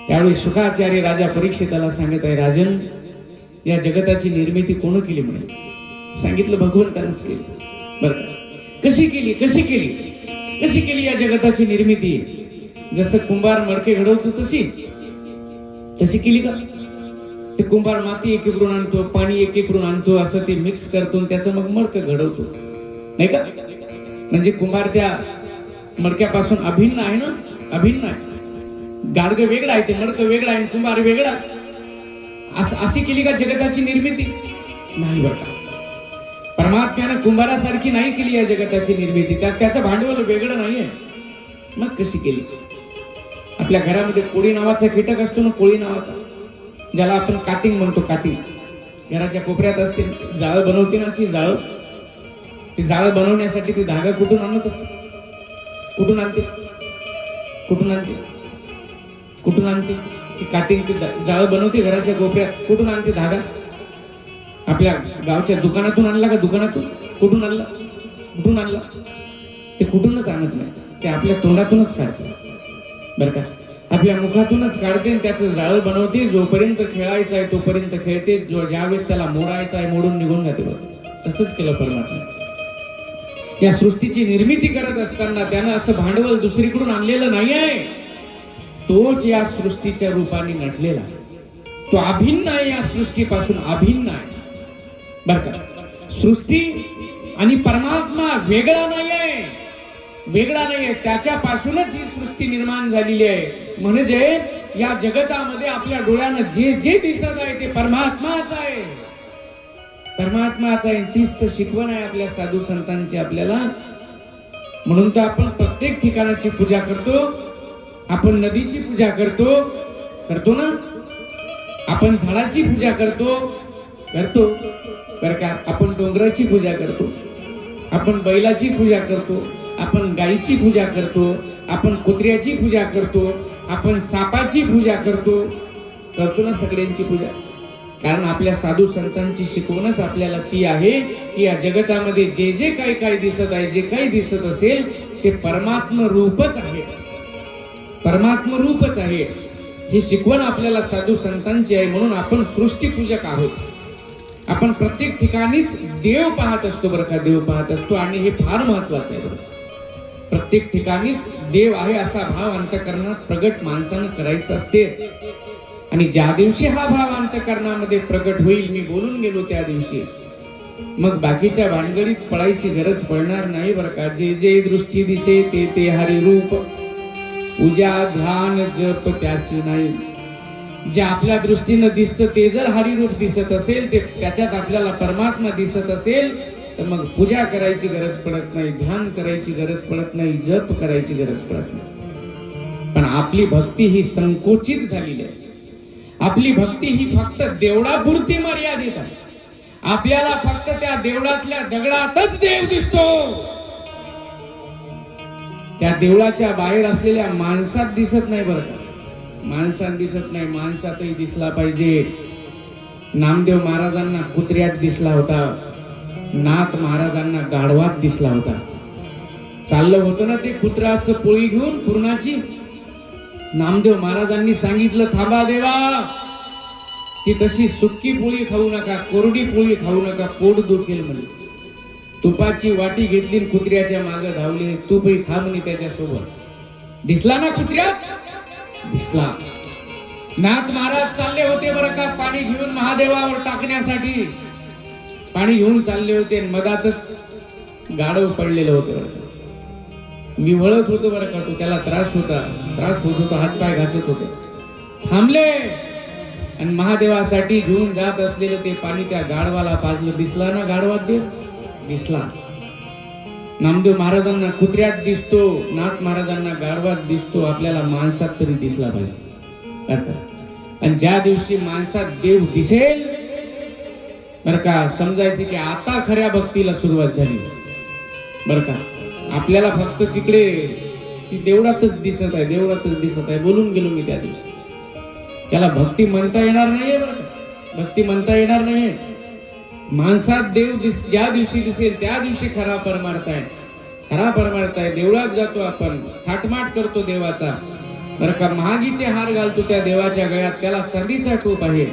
त्यावेळी शुकाचार्य राजा परीक्षिताला सांगत आहे, राजन, या जगताची निर्मिती कोण केली म्हणे? सांगितलं भगवंतानंच केली. बरं, कशी केली कशी केली कशी केली या जगताची निर्मिती? जसं कुंभार मडके घडवतो तशी केली का? ते कुंभार माती एकीकडून आणतो, पाणी एकीकडून आणतो, असं ते मिक्स करतो आणि त्याचं मग मडकं घडवतो, नाही का? म्हणजे कुंभार त्या मडक्यापासून अभिन्न आहे ना, अभिन्न आहे. गाडगं वेगळं आहे, ते मडकं वेगळं आहे, कुंभार वेगळा. अशी केली का जगताची निर्मिती? नाही बरं का. परमात्म्यानं कुंभारासारखी नाही केली या जगताची निर्मिती. त्याचं भांडवल वेगळं नाहीये. मग कशी केली? आपल्या घरामध्ये कोळी नावाचा कीटक असतो ना, कोळी नावाचा, ज्याला आपण कातिंग म्हणतो. कातिंग घराच्या कोपऱ्यात असते, जाळं बनवते ना, अशी जाळं. ती जाळं बनवण्यासाठी ती धागा कुठून आणत असते? कुठून आणते? कुठून आणते? कुठून आणते? ती कातिंग, ती जाळं बनवते घराच्या कोपऱ्यात. कुठून आणते धागा? आपल्या गावच्या दुकानातून आणला का? दुकानातून? कुठून आणला? कुठून आणला? ते कुठूनच आणत नाही, ते आपल्या तोंडातूनच काढते, बरं का? आपल्या मुखातूनच काढते आणि त्याचं जाळं बनवते. जोपर्यंत खेळायचं आहे तोपर्यंत खेळते, ज्यावेळेस त्याला मोडायचं आहे मोडून निघून जाते. बरं, तसंच केलं परमात्मा. या सृष्टीची निर्मिती करत असताना त्यानं असं भांडवल दुसरीकडून आणलेलं नाही आहे. तोच या सृष्टीच्या रूपाने नटलेला, तो अभिन्न आहे, या सृष्टीपासून अभिन्न आहे, बर का? सृष्टी आणि परमात्मा वेगळा नाही आहे, वेगळा नाहीये. त्याच्यापासूनच ही सृष्टी निर्माण झालेली आहे. म्हणजे या जगतामध्ये आपल्या डोळ्यानं जे जे दिसत आहे ते परमात्माच आहे, परमात्माच आहे. तीच तर शिकवण आहे आपल्या साधू संतांची आपल्याला. म्हणून तर आपण प्रत्येक ठिकाणाची पूजा करतो. आपण नदीची पूजा करतो ना, आपण झाडाची पूजा करतो बरं का? आपण डोंगराची पूजा करतो, आपण बैलाची पूजा करतो, आपण गायीची पूजा करतो, आपण कुत्र्याची पूजा करतो, आपण सापाची पूजा करतो ना, सगळ्यांची पूजा. कारण आपल्या साधू संतांची शिकवणच आपल्याला ती आहे की या जगतामध्ये जे जे काही दिसत आहे, जे काही दिसत असेल ते परमात्म रूपच आहे, परमात्म रूपच आहे. ही शिकवण आपल्याला साधू संतांची आहे. म्हणून आपण सृष्टी पूजक आहोत. आपण प्रत्येक ठिकाणीच देव पाहत असतो, बरं का? देव पाहत असतो. आणि हे फार महत्वाचं आहे, बरं. प्रत्येक ठिकाणीच देव आहे असा भाव अंतःकरणात प्रगट माणसानं करायचा असते. आणि ज्या दिवशी हा भाव अंतःकरणामध्ये प्रगट होईल, मी बोलून गेलो त्या दिवशी, मग बाकीच्या भानगडीत पडायची गरज पडणार नाही, बरं का? जे जे दृष्टी दिसे ते ते हरी रूप, पूजा ध्यान जप त्याशी नाही. जे आपल्या दृष्टीनं दिसतं ते जर हरिरूप दिसत असेल, ते त्याच्यात आपल्याला परमात्मा दिसत असेल, तर मग पूजा करायची गरज पडत नाही, ध्यान करायची गरज पडत नाही, जप करायची गरज पडत नाही. पण आपली भक्ती ही संकोचित झालेली आहे. आपली भक्ती ही फक्त देवळापुरती मर्यादित आहे. आपल्याला फक्त त्या देवळातल्या दगडातच देव दिसतो, त्या देवळाच्या बाहेर असलेल्या माणसात दिसत नाही, बरं का? माणसात दिसत नाही. माणसातही दिसला पाहिजे. नामदेव महाराजांना कुत्र्यात दिसला होता, नाथ महाराजांना गाढवात दिसला होता. चाललं होतं ना ते कुत्र्याचं पोळी घेऊन पूर्णाची. नामदेव महाराजांनी सांगितलं, थांबा देवा, ती तशी सुक्की पोळी खाऊ नका, कोरडी पोळी खाऊ नका, पोट दुखेल म्हणे. तुपाची वाटी घेतली, कुत्र्याच्या मागे धावले, तूपही खा म्हणे त्याच्यासोबत. दिसला ना कुत्र्यात? दिसला. नाथ महाराज चालले होते, बरं का? पाणी घेऊन महादेवावर टाकण्यासाठी पाणी घेऊन चालले होते. मधातच गाढव पडलेलं होतं, बरं का? विवळत होतं, बरं का? तो त्याला त्रास होत होता, हातपाय घासत होते. थांबले आणि महादेवासाठी घेऊन जात असलेलं ते पाणी त्या गाढवाला पाजलं. दिसला ना गाढवात देव? दिसला. नामदेव महाराजांना कुत्र्यात दिसतो, नाथ महाराजांना गाढवात दिसतो, आपल्याला माणसात तरी दिसला पाहिजे. आणि ज्या दिवशी माणसात देव दिसेल, बरं का, समजायचे की आता खऱ्या भक्तीला सुरुवात झाली, बरं का? आपल्याला फक्त तिकडे ती देवळातच दिसत आहे, देवळातच दिसत आहे. बोलून गेलो मी त्या दिवशी. त्याला भक्ती म्हणता येणार नाहीये, बरं का? भक्ती म्हणता येणार नाहीये. माणसात देव ज्या दिवशी दिसेल त्या दिवशी खरा परमार्थ आहे, खरा परमार्थ आहे. देवळात जातो आपण, थाटमाट करतो देवाचा, बरं का, महागीचे हार घालतो त्या देवाच्या गळ्यात, त्याला चांदीचा टोप आहे,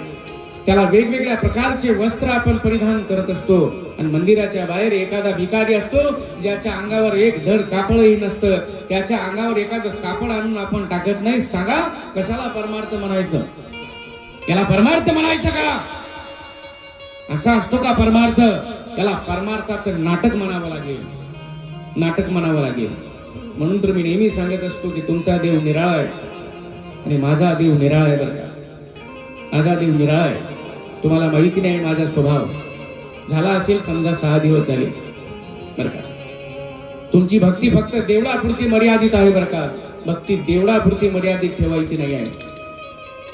त्याला वेगवेगळ्या प्रकारचे वस्त्र आपण परिधान करत असतो. आणि मंदिराच्या बाहेर एखादा भिकारी असतो ज्याच्या अंगावर एक धड कापडही नसतं, त्याच्या अंगावर एखादं कापड आणून आपण टाकत नाही. सांगा कशाला परमार्थ म्हणायचं? याला परमार्थ म्हणायचं का? असा असतो का परमार्थ? त्याला परमार्थाचं नाटक म्हणावं लागेल, नाटक म्हणावं लागेल. म्हणून तर मी नेहमी सांगत असतो की तुमचा देव निराळा आहे आणि माझा देव निराळा आहे. बरं का, माझा देव निराळा आहे. तुम्हाला माहिती नाही माझा स्वभाव. झाला असेल समजा 6 दिवस झाले. बरं का, तुमची भक्ती फक्त देवळापुरती मर्यादित आहे. बरं का, भक्ती देवळापुरती मर्यादित ठेवायची नाही आहे,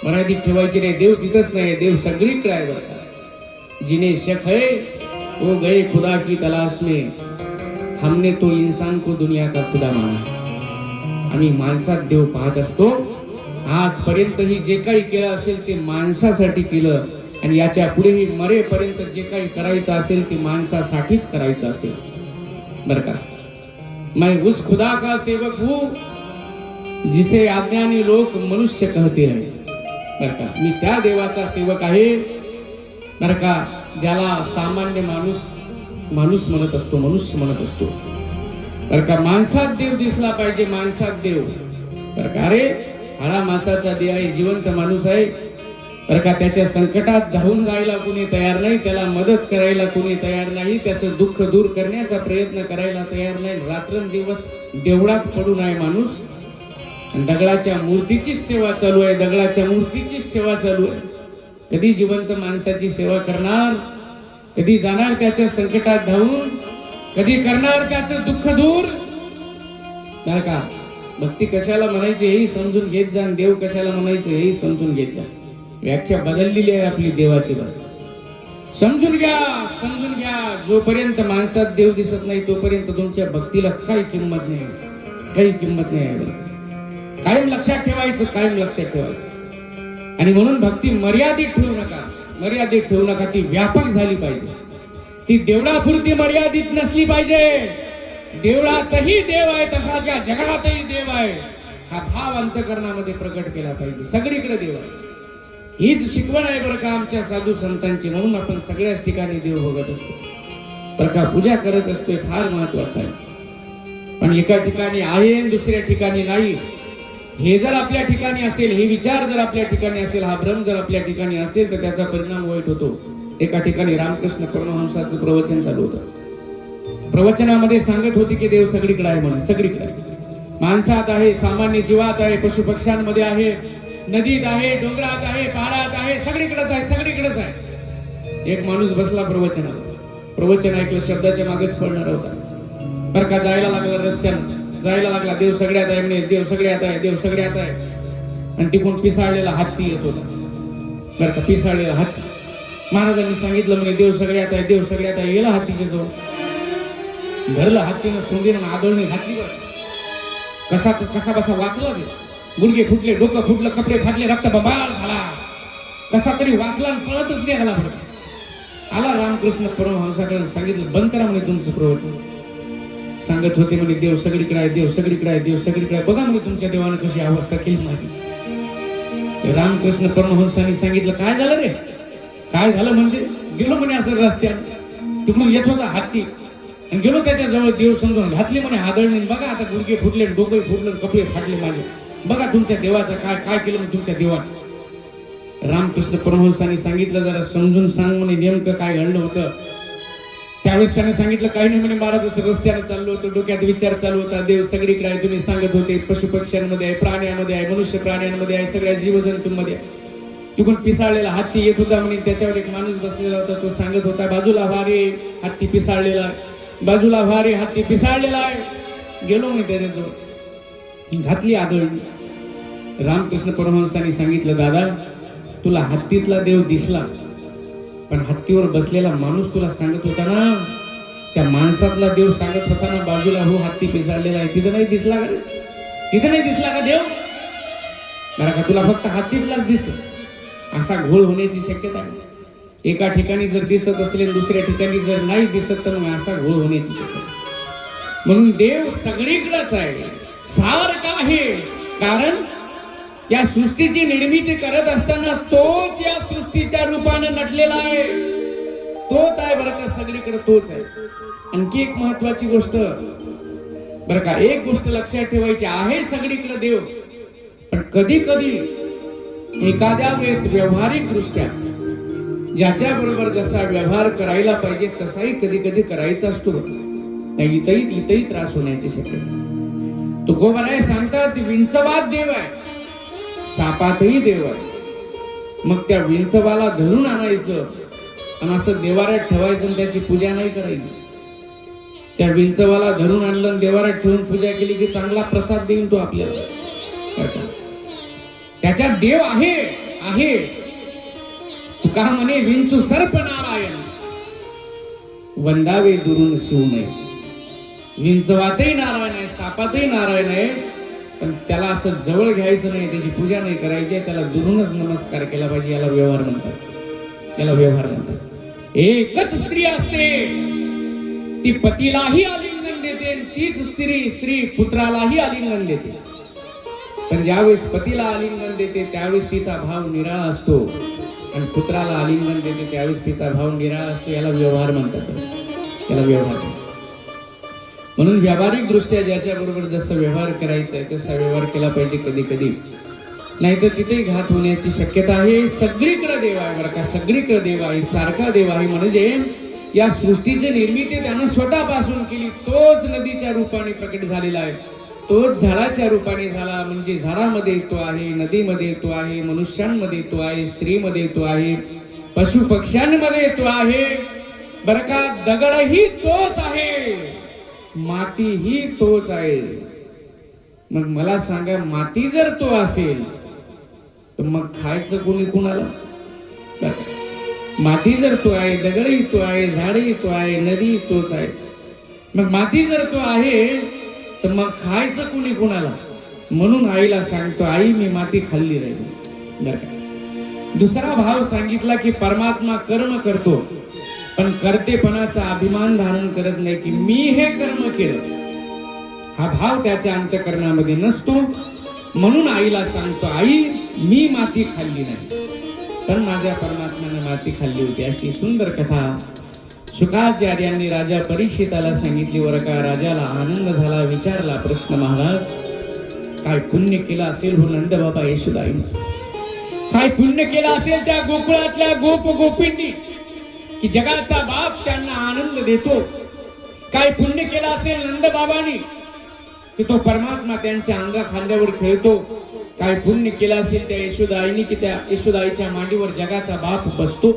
मर्यादित ठेवायची नाही. देव तिथंच नाही, देव सगळीकडे आहे. बरं का, जिन्हें शक है वो गए खुदा की तलाश में, हमने तो इंसान को दुनिया का खुदा माना. आम्ही माणसात देव पाहत असतो. आजपर्यंतही जे काही केलं असेल ते माणसासाठी केलं आणि याच्या पुढेही मरेपर्यंत जे काही करायचं असेल ते माणसासाठीच करायचं असेल. बरं का, मैं उस खुदा का सेवक हूं जिसे अज्ञानी लोग मनुष्य कहते हैं. बरं का, मी त्या देवाचा सेवक आहे. बरं का, ज्याला सामान्य माणूस माणूस म्हणत असतो, मनुष्य म्हणत असतो. बरं का, माणसात देव दिसला पाहिजे, माणसात देव. बरं का, अरे हाडा मासाचा देव आहे, जिवंत माणूस आहे. बरं का, त्याच्या संकटात धावून जायला कुणी तयार नाही, त्याला मदत करायला कुणी तयार नाही, त्याचं दुःख दूर करण्याचा प्रयत्न करायला तयार नाही. रात्रंदिवस देवळात पडून आहे माणूस. दगडाच्या मूर्तीचीच सेवा चालू आहे, दगडाच्या मूर्तीचीच सेवा चालू आहे. कधी जिवंत माणसाची सेवा करणार? कधी जाणार त्याच्या संकटात धावून? कधी करणार त्याचं दुःख दूर? बरं का, भक्ती कशाला म्हणायची हेही समजून घेत जा, देव कशाला म्हणायचं हेही समजून घेत जा. व्याख्या बदललेली आहे आपली देवाची. समजून घ्या, समजून घ्या. जोपर्यंत माणसात देव दिसत नाही तोपर्यंत तुमच्या भक्तीला काही किंमत नाही, काही किंमत नाही आहे. कायम लक्षात ठेवायचं, कायम लक्षात ठेवायचं. आणि म्हणून भक्ती मर्यादित ठेवू नका, मर्यादित ठेवू नका. ती व्यापक झाली पाहिजे, ती देवळापुरती मर्यादित नसली पाहिजे. देवळातही देव आहे तसा ज्या जगातही देव आहे हा भाव अंतःकरणामध्ये प्रकट केला पाहिजे. सगळीकडे देव आहे, हीच शिकवण आहे बरं का आमच्या साधू संतांची. म्हणून आपण सगळ्याच ठिकाणी देव बघत असतो, बरं का, पूजा करत असतो. फार महत्वाचं आहे. पण एका ठिकाणी आहे आणि दुसऱ्या ठिकाणी नाही, हे जर आपल्या ठिकाणी असेल, हे विचार जर आपल्या ठिकाणी असेल, हा भ्रम जर आपल्या ठिकाणी असेल तर त्याचा परिणाम वाईट होतो. एका ठिकाणी रामकृष्ण परमहंसाचं प्रवचन चालू होतं. प्रवचनामध्ये सांगत होते की देव सगळीकडे आहे म्हणून. सगळीकडे माणसात आहे, सामान्य जीवात आहे, पशु पक्ष्यांमध्ये आहे, नदीत आहे, डोंगरात आहे, पहाडात आहे, सगळीकडेच आहे, सगळीकडेच आहे. एक माणूस बसला प्रवचनाला, प्रवचन ऐकलं, शब्दाच्या मागेच पडणार होता. बरं का, जायला लागला रस्त्यानं, जायला लागला. देव सगळ्यात आहे म्हणे, देव सगळ्यात आहे, देव सगळ्यात आहे. आणि तिकडून पिसाळलेला हत्ती येत होता. बरं का, पिसाळलेला हत्ती. महाराजांनी सांगितलं म्हणे देव सगळ्यात आहे, देव सगळ्यात आहे. गेला हत्तीच्या जवळ, धरलं हत्तीनं, सोंडीनं आदळणी घातली. कसा कसा बसा वाचला ते. गुडघे फुटले, डोकं फुटलं, कपडे फाटले, रक्त बंबाळ झाला. कसा तरी वाचला आणि पळतच निघाला. बरं आला रामकृष्ण परमहंसाकडे, सांगितलं बंद करा म्हणे तुमचं प्रवचन. सांगत होते म्हणे देव सगळीकडे आहे, देव सगळीकडे आहे, देव सगळीकडे आहे. बघा म्हणे तुमच्या देवानं कशी अवस्था केली माझी. रामकृष्ण परमहंसांनी सांगितलं काय झालं रे? काय झालं म्हणजे? गेलो म्हणे असं रस्त्यात, तिकडून येत होता हत्ती आणि गेलो त्याच्या जवळ. देव समजून घातली म्हणे हादळणी. बघा आता गुडघे फुटले, डोके फुटले, कपडे फाटले माझे. बघा तुमच्या देवाचं काय काय केलं तुमच्या देवाने. रामकृष्ण परमहंसांनी सांगितलं जरा समजून सांग म्हणे नेमकं काय घडलं होतं. त्यावेळेस त्याने सांगितलं काही नाही म्हणे महाराज, असं रस्त्याने चाललो होतो, डोक्यात विचार चालू होता, देव सगळीकडे आहे. तुम्ही सांगत होते पशु पक्ष्यांमध्ये आहे, प्राण्यांमध्ये आहे, मनुष्य प्राण्यांमध्ये आहे, सगळ्या जीवजंतूंमध्ये आहे. तिकडून पिसाळलेला हत्ती येत होता म्हणे, त्याच्यावर एक माणूस बसलेला होता. तो सांगत होता बाजूला भारी हत्ती पिसाळलेला आहे, बाजूला भारी हत्ती पिसाळलेला आहे. गेलो म्हणे त्याच्याजवळ, घातली आदळणी. रामकृष्ण परमहंसांनी सांगितलं दादा तुला हत्तीतला देव दिसला, पण हत्तीवर बसलेला माणूस तुला सांगत होता ना, त्या माणसातला देव सांगत होता ना बाजूला हो हत्ती पिसाळलेला आहे, तिथं नाही दिसला का? तिथं नाही दिसला का देव? बरं का, तुला फक्त हत्तीतलाच दिसला. असा घोळ होण्याची शक्यता आहे. एका ठिकाणी जर दिसत असेल दुसऱ्या ठिकाणी जर नाही दिसत तर मग असा घोळ होण्याची शक्यता. म्हणून देव सगळीकडेच आहे, सारखा आहे. कारण या सृष्टीची निर्मिती करत असताना तोच या सृष्टीच्या रूपाने नटलेला आहे, तोच आहे बरं का, सगळीकडे तोच आहे. आणखी एक महत्वाची गोष्ट बरं का, एक गोष्ट लक्षात ठेवायची आहे, सगळीकडे देव, पण कधी कधी एखाद्या वेळेस व्यावहारिक दृष्ट्या ज्याच्या बरोबर जसा व्यवहार करायला पाहिजे तसाही कधी कधी करायचा असतो, इथंही त्रास होण्याची शक्यता. तुकोबाराय सांगतात विंचवात देव आहे, सापातही देव आहे. मग त्या विंचवाला धरून आणायचं आणि असं देवाऱ्यात ठेवायचं आणि त्याची पूजा नाही करायची. त्या विंचवाला धरून आणलं आणि देवाऱ्यात ठेवून पूजा केली की चांगला प्रसाद देईल तो आपल्याला. त्याच्यात देव आहे आहे. तुका म्हणे विंचू सर्प नारायण, वंदावे दुरून शिव नये. विंचवातही नारायण आहे, सापातही नारायण आहे, पण त्याला असं जवळ घ्यायचं नाही, त्याची पूजा नाही करायची, त्याला दुरूनच नमस्कार केला पाहिजे. याला व्यवहार म्हणतात, याला व्यवहार म्हणतात. एकच स्त्री असते, ती पतीलाही आलिंगन देते, तीच स्त्री पुत्रालाही आलिंगन देते. पण ज्यावेळेस पतीला आलिंगन देते त्यावेळेस तिचा भाव निराळा असतो, आणि पुत्राला आलिंगन देते त्यावेळेस तिचा भाव निराळा असतो. याला व्यवहार म्हणतात, याला व्यवहार. म्हणून व्यावहारिक दृष्ट्या ज्याच्या बरोबर जसं व्यवहार करायचा आहे तसा व्यवहार केला पाहिजे कधी कधी, नाहीतर तिथे घात होण्याची शक्यता आहे. सगळीकडे देव आहे बरं का, सगळीकडे देव आहे, सारखा देव आहे. म्हणजे या सृष्टीची निर्मिती त्यानं स्वतःपासून केली, तोच नदीच्या रूपाने प्रकट झालेला आहे, तोच झाडाच्या रूपाने झाला. म्हणजे झाडामध्ये तो आहे, नदीमध्ये तो आहे, मनुष्यांमध्ये तो आहे, स्त्रीमध्ये तो आहे, पशु पक्ष्यांमध्ये तो आहे बरं का. दगडही तोच आहे, मातीही तोच आहे. मग मला सांगा, माती जर तो असेल तर मग खायचं कोणी कुणाला? माती जर तो आहे, दगडही तो आहे, झाडही तो आहे, नदी तोच आहे. मग माती जर तो आहे तर मग खायचं कुणी कुणाला? म्हणून आईला सांगतो, आई मी माती खाल्ली राहिली बरं का. दुसरा भाव सांगितला की परमात्मा कर्म करतो, पण कर्तेपणाचा अभिमान धारण करत नाही की मी हे कर्म केलं. हा भाव त्याच्या अंतःकरणामध्ये नसतो. म्हणून आईला सांगतो, आई मी माती खाल्ली नाही, पण माझ्या परमात्म्याने माती खाल्ली होती. अशी सुंदर कथा शुकाचार्यांनी राजा परीक्षिताला सांगितली बरं का. राजाला आनंद झाला, विचारला प्रश्न, महाराज काय पुण्य केलं असेल हो नंद बाबा यशोदाईने, काय पुण्य केलं असेल त्या गोकुळातल्या गोप गोपींनी की जगाचा बाप त्यांना आनंद देतो? काय पुण्य केलं असेल नंद बाबांनी की तो परमात्मा त्यांच्या अंगा खांद्यावर खेळतो? काय पुण्य केलं असेल त्या यशोदाईनी की त्या यशोदाईच्या मांडीवर जगाचा बाप बसतो,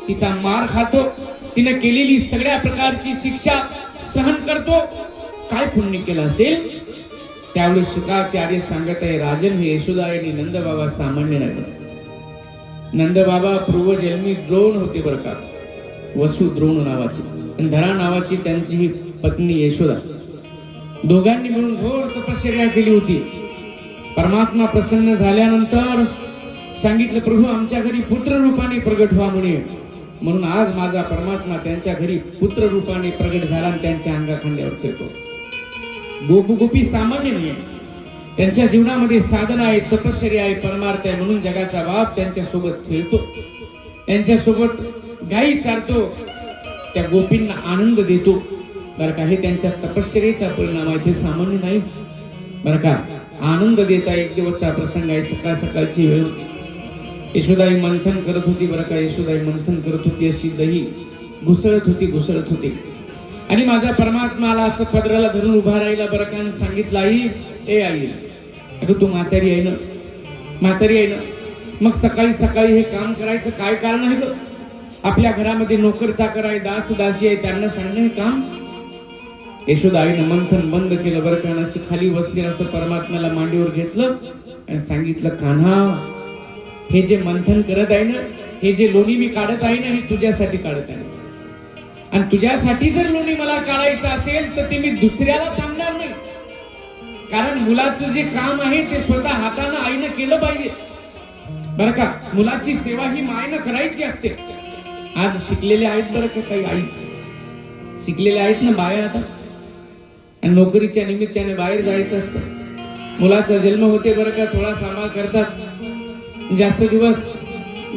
तिचा मार खातो, तिने केलेली सगळ्या प्रकारची शिक्षा सहन करतो? काय पुण्य केलं असेल? त्यावेळेस शुकाचार्य सांगत आहे, राजन हे यशोदाईनी नंद बाबा सामान्य नाही. नंद बाबा पूर्वजन्मी द्रोण होते बरं का, वसु द्रोण नावाची, आणि धरा नावाची त्यांची ही पत्नी यशोदा. दोघांनी मिळून घोर तपश्चर्या केली होती. परमात्मा प्रसन्न झाल्यानंतर सांगितलं, प्रभू आमच्या घरी पुत्र रूपाने प्रगट व्हा म्हणे. म्हणून आज माझा परमात्मा त्यांच्या घरी पुत्र रूपाने प्रगट झाला आणि त्यांच्या अंगाखांद्यावर खेळतो. गोपगोपी सामान्य नाही, त्यांच्या जीवनामध्ये साधना आहे, तपश्चर्या आहे, परमार्थ आहे. म्हणून जगाचा बाप त्यांच्या सोबत खेळतो, त्यांच्या सोबत गायी चारतो, त्या गोपींना आनंद देतो बरं का. हे त्यांच्या तपश्चर्येचा परिणाम आहे, ते सामान्य नाही बरं का. आनंद देता एक दिवसचा प्रसंग आहे. सकाळ सकाळची वेळ, यशोदाई मंथन करत होती बरं का. यशोदाई मंथन करत होती, अशी दही घुसळत होती. आणि माझा परमात्माला असं पदराला धरून उभा राहिला बरं का. सांगितलं, आई ए आई, अगं तू म्हातारी आहे ना, म्हातारी आहे ना, मग सकाळी सकाळी हे काम करायचं काय कारण आहे ग? आपल्या घरामध्ये नोकर चाकर आहे, दास दासी आहे, त्यांना सांगणं हे काम. यशोदाईनं मंथन बंद केलं बरं का. अशी खाली बसली, असं परमात्म्याला मांडीवर घेतलं आणि सांगितलं, कान्हा हे जे मंथन करत आहे ना, हे जे लोणी मी काढत आहे ना, हे तुझ्यासाठी काढत आहे. आणि तुझ्यासाठी जर लोणी मला काढायचं असेल तर ते मी दुसऱ्याला सांगणार नाही. कारण मुलाचं जे काम आहे ते स्वतः हाताने आईनं केलं पाहिजे बरं का. मुलाची सेवा ही मायनं करायची असते. आज शिकलेले आहेत बरं का, काही आई शिकलेले आहेत ना बाहेर आता, आणि नोकरीच्या निमित्ताने बाहेर जायचं असतं. मुलाचा जन्म होते बरं का, थोडा सांभाळ करतात, जास्त दिवस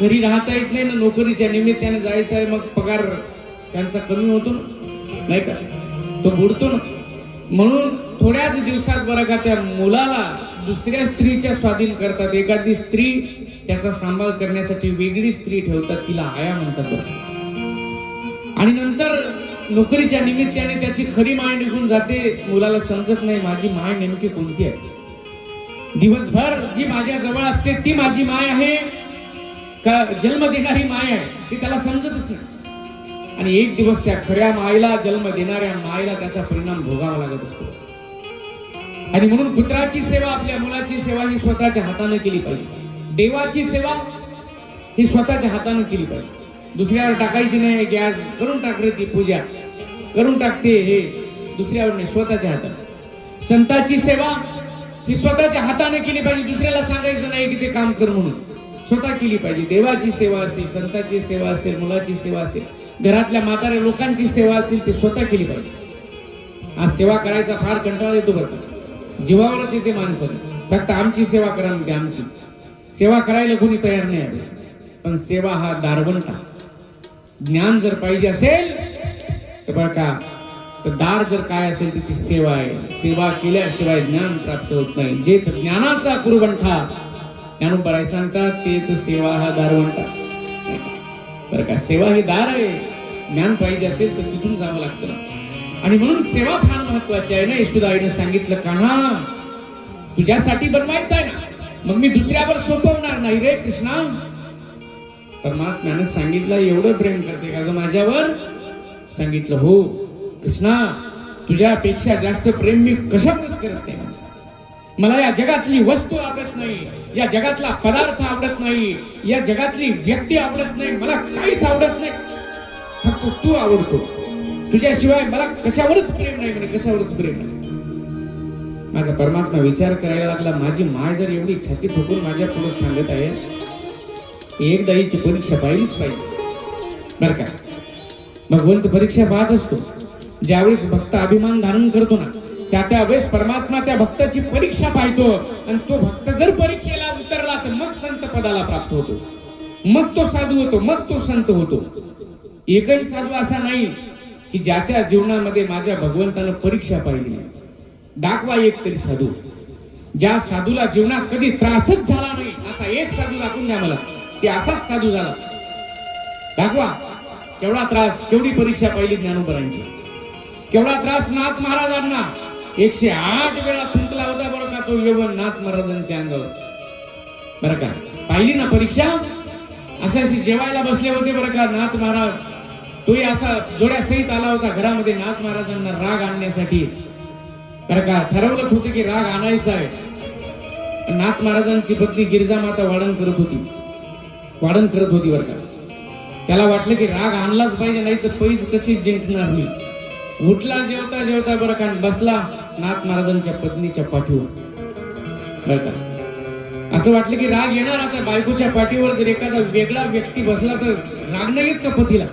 घरी राहता येत नाही ना, नोकरीच्या निमित्ताने जायचं आहे, मग पगार त्यांचा कमी होतो ना, नाही का, तो बुडतो ना. म्हणून थोड्याच दिवसात बरं का त्या मुलाला दुसऱ्या स्त्रीच्या स्वाधीन करतात. एखादी स्त्री त्याचा सांभाळ करण्यासाठी वेगळी स्त्री ठेवतात, तिला आया म्हणतात बरं. आणि नंतर नोकरीच्या निमित्ताने त्याची खरी माय निघून जाते, मुलाला समजत नाही माझी माय नेमकी कोणती आहे. दिवसभर जी माझ्या जवळ असते ती माझी माय आहे का जन्म देणारी माय आहे ती त्याला समजतच नाही. आणि एक दिवस त्या खऱ्या मायला, जन्म देणाऱ्या मायला त्याचा परिणाम भोगावा लागत असतो. आणि म्हणून पुत्राची सेवा, आपल्या मुलाची सेवा ही स्वतःच्या हाताने केली पाहिजे. देवाची सेवा ही स्वतःच्या हाताने केली पाहिजे, दुसऱ्यावर टाकायची नाही की आज करून टाक रे ती पूजा, करून टाकते हे, दुसऱ्यावर नाही, स्वतःच्या हाताने. संतांची सेवा ही स्वतःच्या हाताने केली पाहिजे, दुसऱ्याला सांगायचं नाही की ते काम कर म्हणून, स्वतः केली पाहिजे. देवाची सेवा असेल, संतांची सेवा असेल, मुलाची सेवा असेल, घरातल्या म्हाताऱ्या लोकांची सेवा असेल, ती स्वतः केली पाहिजे. आज सेवा करायचा फार कंटाळा येतो बरं का, जीवावरच येते माणसाने, फक्त आमची सेवा करा म्हणते, आमची सेवा करायला कोणी तयार नाही आहे. पण सेवा हा दारवंटा. ज्ञान जर पाहिजे असेल तर बरं का, तर दार जर काय असेल तर ती सेवा आहे. सेवा केल्याशिवाय ज्ञान प्राप्त होत नाही. जे ज्ञानाचा कुरवंठा ज्ञानोबराय सांगतात, ते तर सेवा हा दारवंटा बरं का. सेवा ही दार आहे, ज्ञान पाहिजे असेल तर तिथून जावं लागतं. आणि म्हणून सेवा फार महत्वाची आहे ना. यशोदाईनं सांगितलं, कान्हा तुझ्यासाठी बनवायचं आहे ना, मग मी दुसऱ्यावर सोपवणार नाही रे कृष्णा. परमात्म्याने सांगितलं, एवढं प्रेम करते का ग माझ्यावर? सांगितलं, हो कृष्णा, तुझ्यापेक्षा जास्त प्रेम मी कशावरच करत नाही. मला या जगातली वस्तू आवडत नाही, या जगातला पदार्थ आवडत नाही, या जगातली व्यक्ती आवडत नाही, मला काहीच आवडत नाही, फक्त तू आवडतो. तुझ्याशिवाय मला कशावरच प्रेम नाही, म्हणजे कशावरच प्रेम नाही. माझा परमात्मा विचार करायला लागला, माझी माय जर एवढी छाती ठोकून माझ्या पुढे सांगत आहे, एकदा हिची परीक्षा पाहिलीच पाहिजे बरं का. भगवंत परीक्षा पाहत असतो. ज्यावेळेस भक्त अभिमान धारण करतो ना, त्यावेळेस परमात्मा त्या भक्ताची परीक्षा पाहतो. आणि तो भक्त जर परीक्षेला उतरला तर मग संत पदाला प्राप्त होतो, मग तो साधू होतो, मग तो संत होतो. एकही साधू असा नाही की ज्याच्या जीवनामध्ये माझ्या भगवंतानं परीक्षा पाहिली नाही. दाखवा एक तरी साधू, ज्या साधूला जीवनात कधी त्रासच झाला नाही, असा एक साधू दाखवून द्या मला, की असाच साधू झाला. दाखवा. केवढा त्रास, केवढी परीक्षा पाहिली ज्ञानोबरांची, केवढा त्रास नाथ महाराजांना 108 वेळा थुंकला होता बरं का तो यवन नाथ महाराजांच्या अंगावर बरं का. पाहिली ना परीक्षा. असे जेवायला बसले होते बरं का नाथ महाराज, तोही असा जोड्या सहित आला होता घरामध्ये नाथ महाराजांना राग आणण्यासाठी बरं का. ठरवलंच होतं की राग आणायचा आहे. नाथ महाराजांची पत्नी गिरिजा माता वाढण करत होती बरं का. त्याला वाटलं की राग आणलाच पाहिजे, नाही तर पैज कशी जिंकणार मी. उठला जेवता जेवता बरं का, बसला नाथ महाराजांच्या पत्नीच्या पाठीवर बरं का. असं वाटलं की राग येणार आता बायकोच्या पाठीवर. जर एखादा वेगळा व्यक्ती बसला तर राग नाही येत का पतीला?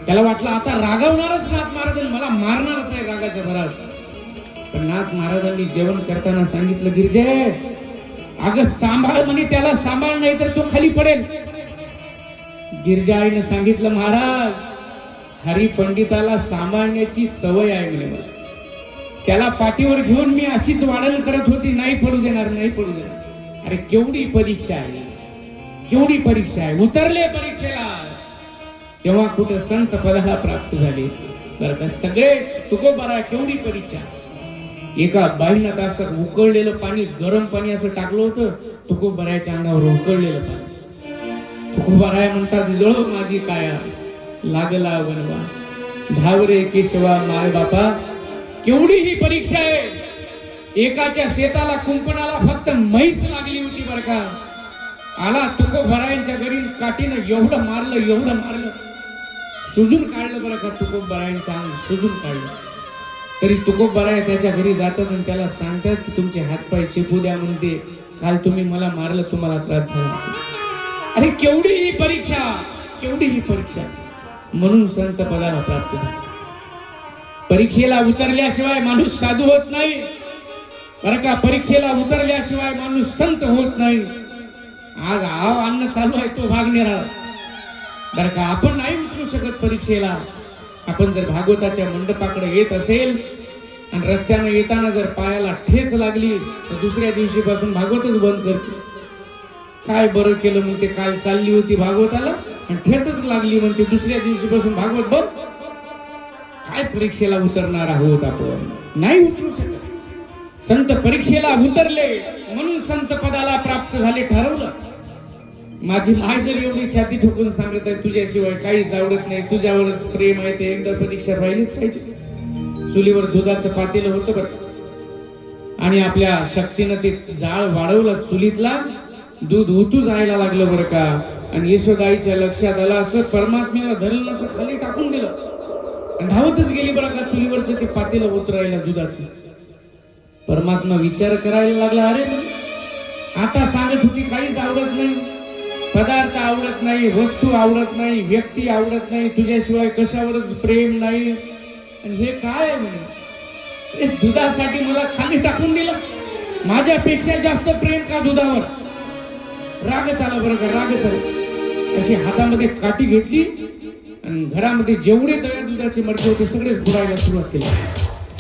त्याला वाटलं आता रागवणारच नाथ महाराज, मला मारणारच आहे रागाच्या भरात. पण नाथ महाराजांनी जेवण करताना सांगितलं, गिरजे अगं सांभाळ म्हणे त्याला, सांभाळ नाही तर तो खाली पडेल. गिरजा आईने सांगितलं, महाराज हरी पंडिताला सांभाळण्याची सवय आहे म्हणे मला. त्याला पाठीवर घेऊन मी अशीच वाढण करत होती, नाही पडू देणार, नाही पडू देणार. अरे केवढी परीक्षा आहे, केवढी परीक्षा आहे. उतरले परीक्षेला तेव्हा कुठे संत पदाला प्राप्त झाले तर का सगळे तुकोबारा. केवढी परीक्षा. एका बाईनं का असं उकळलेलं पाणी, गरम पाणी असं टाकलं होतं तुकोबाराच्या अंगावर, उकळलेलं पाणी. तुकोबाराया म्हणतात, जळो माझी काया लागला वनवा, धावरे केशवा माय बापा. केवढी ही परीक्षा आहे. एकाच्या शेताला कुंपणाला फक्त म्हैस लागली होती बरं का. आला तुकोबारायांच्या घरी, काठीनं एवढं मारलं, सुजून काढलं बरं का. तुकोबारायांचं अंग सुजून काढलं. तरी तुकोबाराय त्याच्या घरी जातात आणि त्याला सांगतात की तुमचे हातपाय चेपू द्या, म्हणते काल तुम्ही मला मारलं, तुम्हाला त्रास झाला असेल. अरे केवढी ही परीक्षा, केवढी ही परीक्षा. म्हणून संत पदाला प्राप्त झाले. परीक्षेला उतरल्याशिवाय माणूस साधू होत नाही. बरं का. परीक्षेला उतरल्याशिवाय माणूस संत होत नाही. आज आव्हान चालू आहे तो भाग निराळा. बरं का. आपण नाही उतरू शकत परीक्षेला. आपण जर भागवताच्या मंडपाकडे येत असेल आणि रस्त्याने येताना जर पायाला ठेच लागली तर दुसऱ्या दिवशीपासून भागवतच बंद करते. काय बरं केलं म्हणते, काल चालली होती भागवताला आणि ठेचच लागली म्हणते, दुसऱ्या दिवशीपासून भागवत बंद. काय परीक्षेला उतरणार आहोत आपण? नाही उतरू शकत. संत परीक्षेला उतरले म्हणून संत पदाला प्राप्त झाले ठरवलं. माझी माय जर एवढी छाती ठोकून सांगत आहे तुझ्याशिवाय काहीच आवडत नाही, तुझ्यावरच प्रेम आहे, ते एकदा परीक्षा पाहिलीच पाहिजे. चुलीवर दुधाचं पातेलं होतं बरं आणि आपल्या शक्तीनं ते जाळ वाढवलं चुलीतला, दूध उतू जायला लागलं बरं का. आणि यशोदाईच्या लक्षात आलं असं परमात्म्याला धरलं असं खाली टाकून दिलं आणि धावतच गेली बरं का चुलीवरचं ते पातेलं उतरायला दुधाचं. परमात्मा विचार करायला लागला, अरे आता सांगत होती काहीच आवडत नाही, पदार्थ आवडत नाही, वस्तू आवडत नाही, व्यक्ती आवडत नाही, तुझ्याशिवाय कशावरच प्रेम नाही, आणि हे काय आहे म्हणे, दुधासाठी मला खाली टाकून दिलं. माझ्यापेक्षा जास्त प्रेम का दुधावर? रागच आला बरं का, रागच आला. अशी हातामध्ये काठी घेतली आणि घरामध्ये जेवढे दया दुधाचे मडके होते सगळेच फोडायला सुरुवात केली.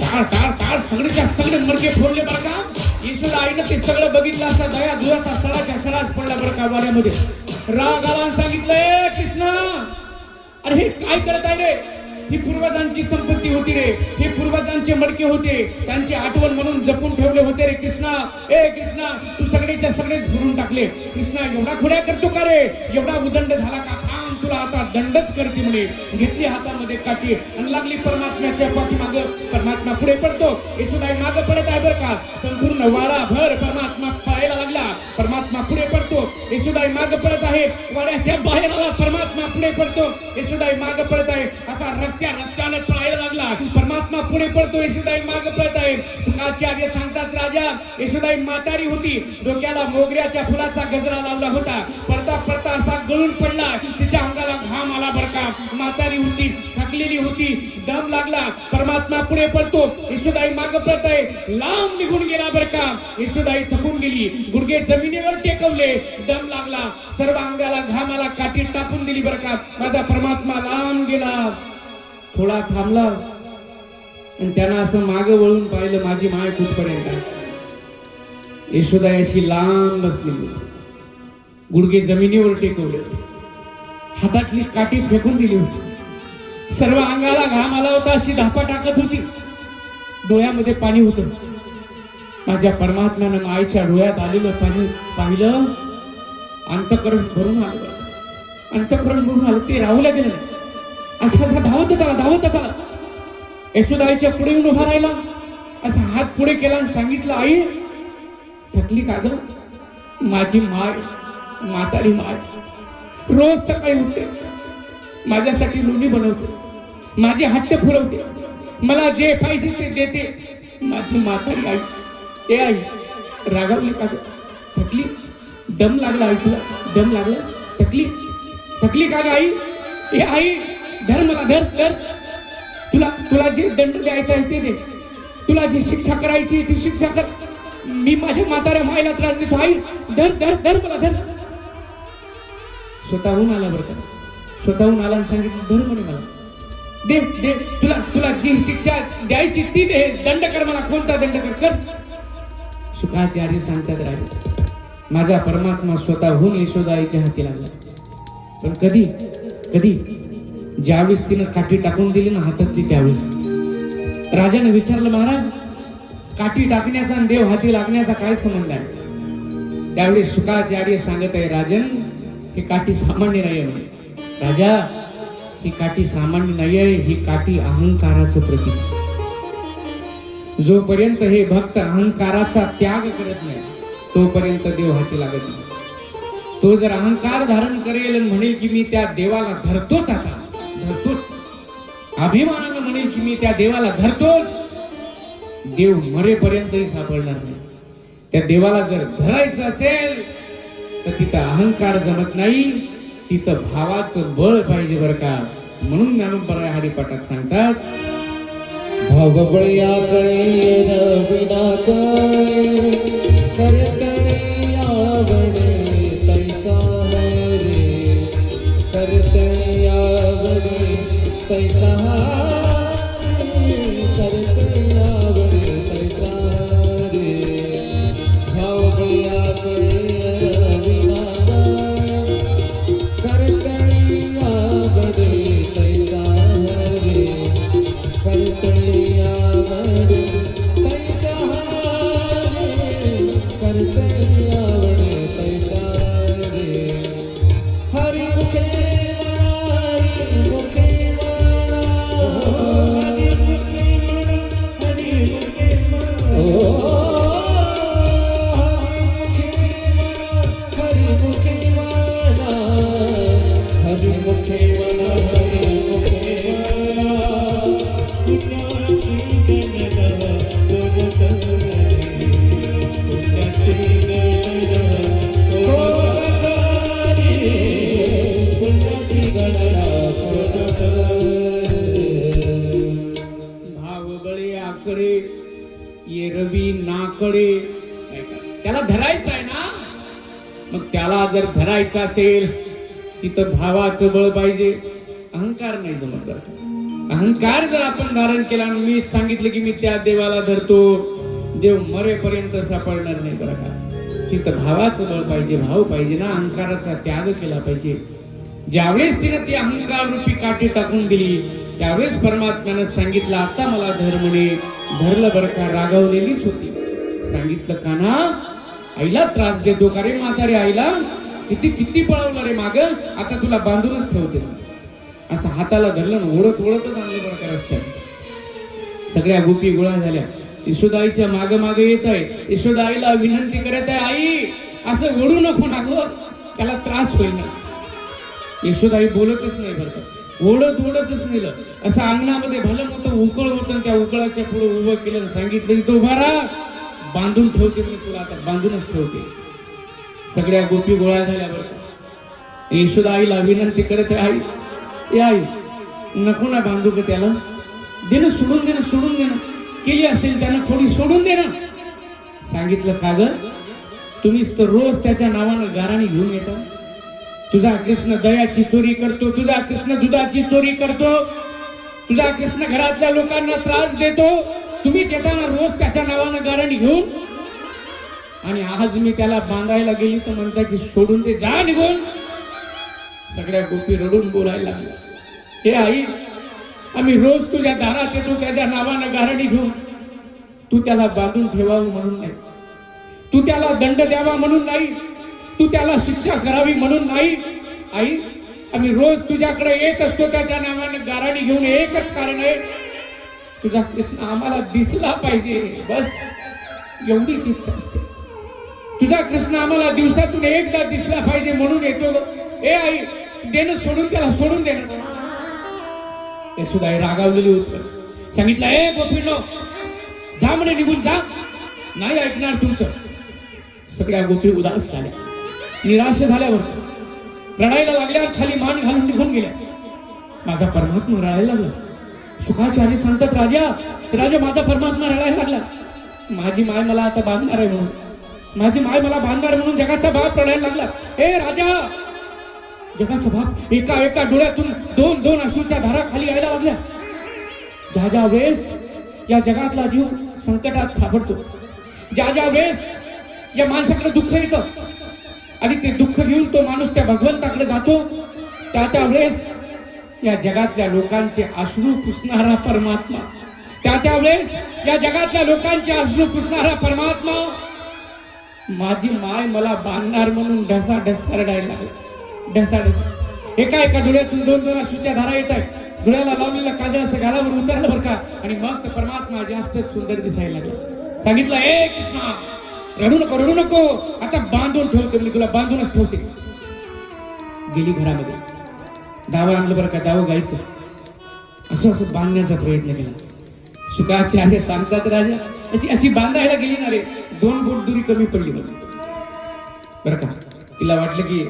ताळ ताळ ताळ सगळेच्या सगळे मडके फोडले बरं का. यशोदा आईनं ते सगळं बघितलं असं दया दुधाचा सडाच्या सडाच पडला बरं का वाड्यामध्ये. राग आला सांगितलंय, कृष्णा अरे हे काय करत आहे रे? ही पूर्वजांची संपत्ती होती रे, हे पूर्वजांचे मडके होते, त्यांची आठवण म्हणून जपून ठेवले होते रे कृष्णा. ए कृष्णा तू सगळेच्या सगळेच भरून टाकले. कृष्णा एवढा खोड्या करतो का रे? एवढा उदंड झाला का? थांब तुला आता दंडच करते म्हणे. घेतली हातामध्ये काठी आणि लागली परमात्म्याच्या पाठीमाग. परमात्मा पुढे पडतो, यशोदाई मागे पडत आहे बरं का. संपूर्ण वाडाभर परमात्मा पळायला लागला. परमात्मा पुढे पडतो, यशोदाई मागे पडत आहे. वाड्याच्या बाहेर आला, परमात्मा पुढे पडतो, यशोदाई मागे पडत आहे. असा रस्त्याने पळायला लागला. परमात्मा पुढे पडतो, यशोदाई मागे पळत आहे. आचार्य सांगतात, राजा यशोदाई म्हातारी होती, डोक्याला मोगऱ्याच्या फुलाचा गजरा लावला होता. पडता पडता असा गळून पडला, तिच्या अंगाला घाम आला बरं का. म्हातारी होती, थकलेली होती, दम लागला. परमात्मा पुढे पडतो, यशोदाई मागे पळत आहे. लांब निघून गेला बरं का. यशोदाई थकून गेली, गुडघे जमिनीवर टेकवले, दम लागला, सर्व अंगाला घामाला काठी टाकून दिली बरं का. माझा परमात्मा लांब गेला, थोडा थांबला आणि त्यानं असं मागं वळून पाहिलं, माझी माय कुठपर्यंत आहे. यशोदाई अशी लांब बसलेली, गुडघे जमिनीवर टेकवले होते, हातातली काठी फेकून दिली होती, सर्व अंगाला घाम आला होता, अशी धापा टाकत होती, डोळ्यामध्ये पाणी होतं. माझ्या परमात्म्यानं मायच्या डोळ्यात आलेलं पाणी पाहिलं, अंतःकरण भरून आलं, अंतःकरण भरून आलं. ते राहूला गेलं नाही, असा धावतच आला. यशोदाईच्या पुढे येऊन उभा राहिला, असा हात पुढे केला आणि सांगितलं, आई थकली का ग? माझी माय, म्हातारी माय रोज सकाळी उठते, माझ्यासाठी लोणी बनवते, माझे हट्ट पुरवते, मला जे पाहिजे ते देते. माझी म्हातारी आई, ए आई रागावली का ग? थकली? दम लागला आई तुला? दम लागला? थकली का ग आई? ए आई धर मला, धर. तुला जे दंड द्यायचा आहे ते दे, तुला जी शिक्षा करायची ती शिक्षा कर. मी माझ्या म्हाताऱ्या मायला त्रास देतो, आई धर मला, धर. स्वतःहून आला बरं का, स्वतःहून आला आणि सांगितलं, धर म्हणे मला, दे तुला जी शिक्षा द्यायची ती दे, दंड कर मला, कोणता दंड कर. शुकाचार्य सांगतात, राजा माझा परमात्मा स्वतःहून यशोदाईच्या हाती लागला. पण कधी ज्यावेळेस तिनं काठी टाकून दिली ना हातातली, त्यावेळेस राजाने विचारलं, महाराज काठी टाकण्याचा आणि देव हाती लागण्याचा काय संबंध आहे? त्यावेळेस शुकाचार्य सांगत आहे, राजन ही काठी सामान्य नाही आहे. राजा ही काठी सामान्य नाही आहे, ही काठी अहंकाराचं प्रतीक. जोपर्यंत हे भक्त अहंकाराचा त्याग करत नाही तोपर्यंत देव हाती लागत नाही. तो जर अहंकार धारण करेल आणि म्हणेल की मी त्या देवाला धरतोच, आता धरतोच, अभिमानानं म्हणेल की मी त्या देवाला धरतोच, देव मरेपर्यंतही सापडणार नाही. त्या देवाला जर धरायचं असेल तर तिथं अहंकार जमत नाही, तिथं भावाचं बळ पाहिजे बरं का. म्हणून ज्ञानोबराय हरिपाठात सांगतात, भावबळ्या कळे रविना कळे करतळे आवडे तैसा रे करतळे आवडे तैसा करतळे आवडे तैसा रे भावबळ्या कळे रविना कळे करतळे आवडे तैसा रे करतळे आवडे तैसा रे करतळे आवडे तैसा रे हरी मुखे भावबळे आकडे येरवी नाकडे. त्याला धरायचं आहे ना, मग त्याला जर धरायचं असेल तिथं भावाचं बळ पाहिजे, अहंकार नाही जमत. बरं का, अहंकार जर आपण धारण केला आणि मी सांगितलं की मी त्या देवाला धरतो, देव मरेपर्यंत सापडणार नाही. बरं का, तिथं भावाचं बळ पाहिजे, भाव पाहिजे ना, अहंकाराचा त्याग केला पाहिजे. ज्यावेळेस तिने ती अहंकार रूपी काठी टाकून दिली त्यावेळेस परमात्म्यानं सांगितलं आता मला धर म्हणे. धरलं बरं का, रागावलेलीच होती. सांगितलं कान्हा आईला त्रास देतो का रे म्हातारे, आईला किती किती पळवलं रे माग, आता तुला बांधूनच ठेवते. असं हाताला धरलं, ओढत ओढतच आणलं बरं का रस्त्यात. सगळ्या गोपी गोळा झाल्या, यशोदाईच्या माग माग येत आहे. यशोदाईला विनंती करत आहे, आई असं ओढू नको ना गं, त्याला त्रास होईल ना. यशोदाई बोलतच नाही बरं का, ओढत ओढतच नेलं. असं अंगणामध्ये भलं मोठं उकळ होतं, त्या उकळाच्या पुढे उभं केलं, सांगितलं तो उभा राहा, बांधून ठेवते मी तुला, आता बांधूनच ठेवते. सगळ्या गोपी गोळा झाल्या बरं का. यशोदाईला विनंती करत आहे, आई आई नको ना बांधू का त्याला, देणं सोडून देणं, सोडून देणं, केली असेल त्यानं थोडी सोडून देणं. सांगितलं का ग, तुम्हीच तर रोज त्याच्या नावानं गाराणी घेऊन येता. तुझा कृष्ण दयाची चोरी करतो, तुझा कृष्ण दुधाची चोरी करतो, तुझा कृष्ण घरातल्या लोकांना त्रास देतो, तुम्हीच येताना रोज त्याच्या नावानं गाराणी घेऊन. आणि आज मी त्याला बांधायला गेली तर म्हणता की सोडून दे, जा निघून. सगळ्या गोपी रडून बोलायला लागल्या, हे आई आम्ही रोज तुझ्या दारात येतो त्याच्या नावानं गाराणी घेऊन, तू त्याला बांधून ठेवावं म्हणून नाही, तू त्याला दंड द्यावा म्हणून नाही, तू त्याला शिक्षा करावी म्हणून नाही. आई आम्ही रोज तुझ्याकडे येत असतो त्याच्या नावानं गाराणी घेऊन, एकच कारण आहे, तुझा कृष्ण आम्हाला दिसला पाहिजे, बस एवढीच इच्छा असते. तुझा कृष्ण आम्हाला दिवसातून एकदा दिसला पाहिजे म्हणून येतो. ए आई देणं सोडून, त्याला सोडून देणं. यशोदाई रागावलेली होती. सांगितलं, ए गोपींनो जा म्हणे, निघून जा, नाही ऐकणार तुमचं. सगळ्या गोपी उदास झाल्या, निराश झाल्यावर रडायला लागल्यावर खाली मान घालून निघून गेल्या. माझा परमात्मा रडायला लागला. सुखाचार्य सांगतात, राजा राजा माझा परमात्मा रडायला लागला. माझी माय मला आता बांधणार आहे म्हणून, माझी माय मला बांधणार म्हणून जगाचा बाप रडायला लागला. ए राजा, जगाचा बाप एका एका डोळ्यातून दोन दोन अश्रूच्या धारा खाली यायला लागल्या. ज्या ज्या वेळेस या जगातला जीव संकटात सापडतो, ज्या ज्या वेळेस या माणसाकडे दुःख येतं आणि ते दुःख घेऊन तो माणूस त्या भगवंताकडे जातो, त्या त्या वेळेस या जगातल्या लोकांचे अश्रू पुसणारा परमात्मा, त्या त्या वेळेस या जगातल्या लोकांचे अश्रू पुसणारा परमात्मा, माझी माय मला बांधणार म्हणून ढसा ढसा रडायला लागला. ढसा ढसा एका एका डोळ्यातून दोन दोन अश्रूच्या धारा येत आहेत. डोळ्याला लावलेला काजळ असं गालावर उतरलं बरं का, आणि मग तर परमात्मा जास्त सुंदर दिसायला लागला. सांगितलं, ए कृष्णा रडू नको, रडू नको, आता बांधून ठेवते मी तुला, बांधूनच ठेवते. गेली घरामध्ये, दावा आणलं बरं का, दावं गायचं, असं असं बांधण्याचा प्रयत्न केला. शुकाचार्य सांगतात, राजा अशी अशी बांधायला गेली ना रे, 2 बोट दुरी कमी पडली बरं का. तिला वाटलं की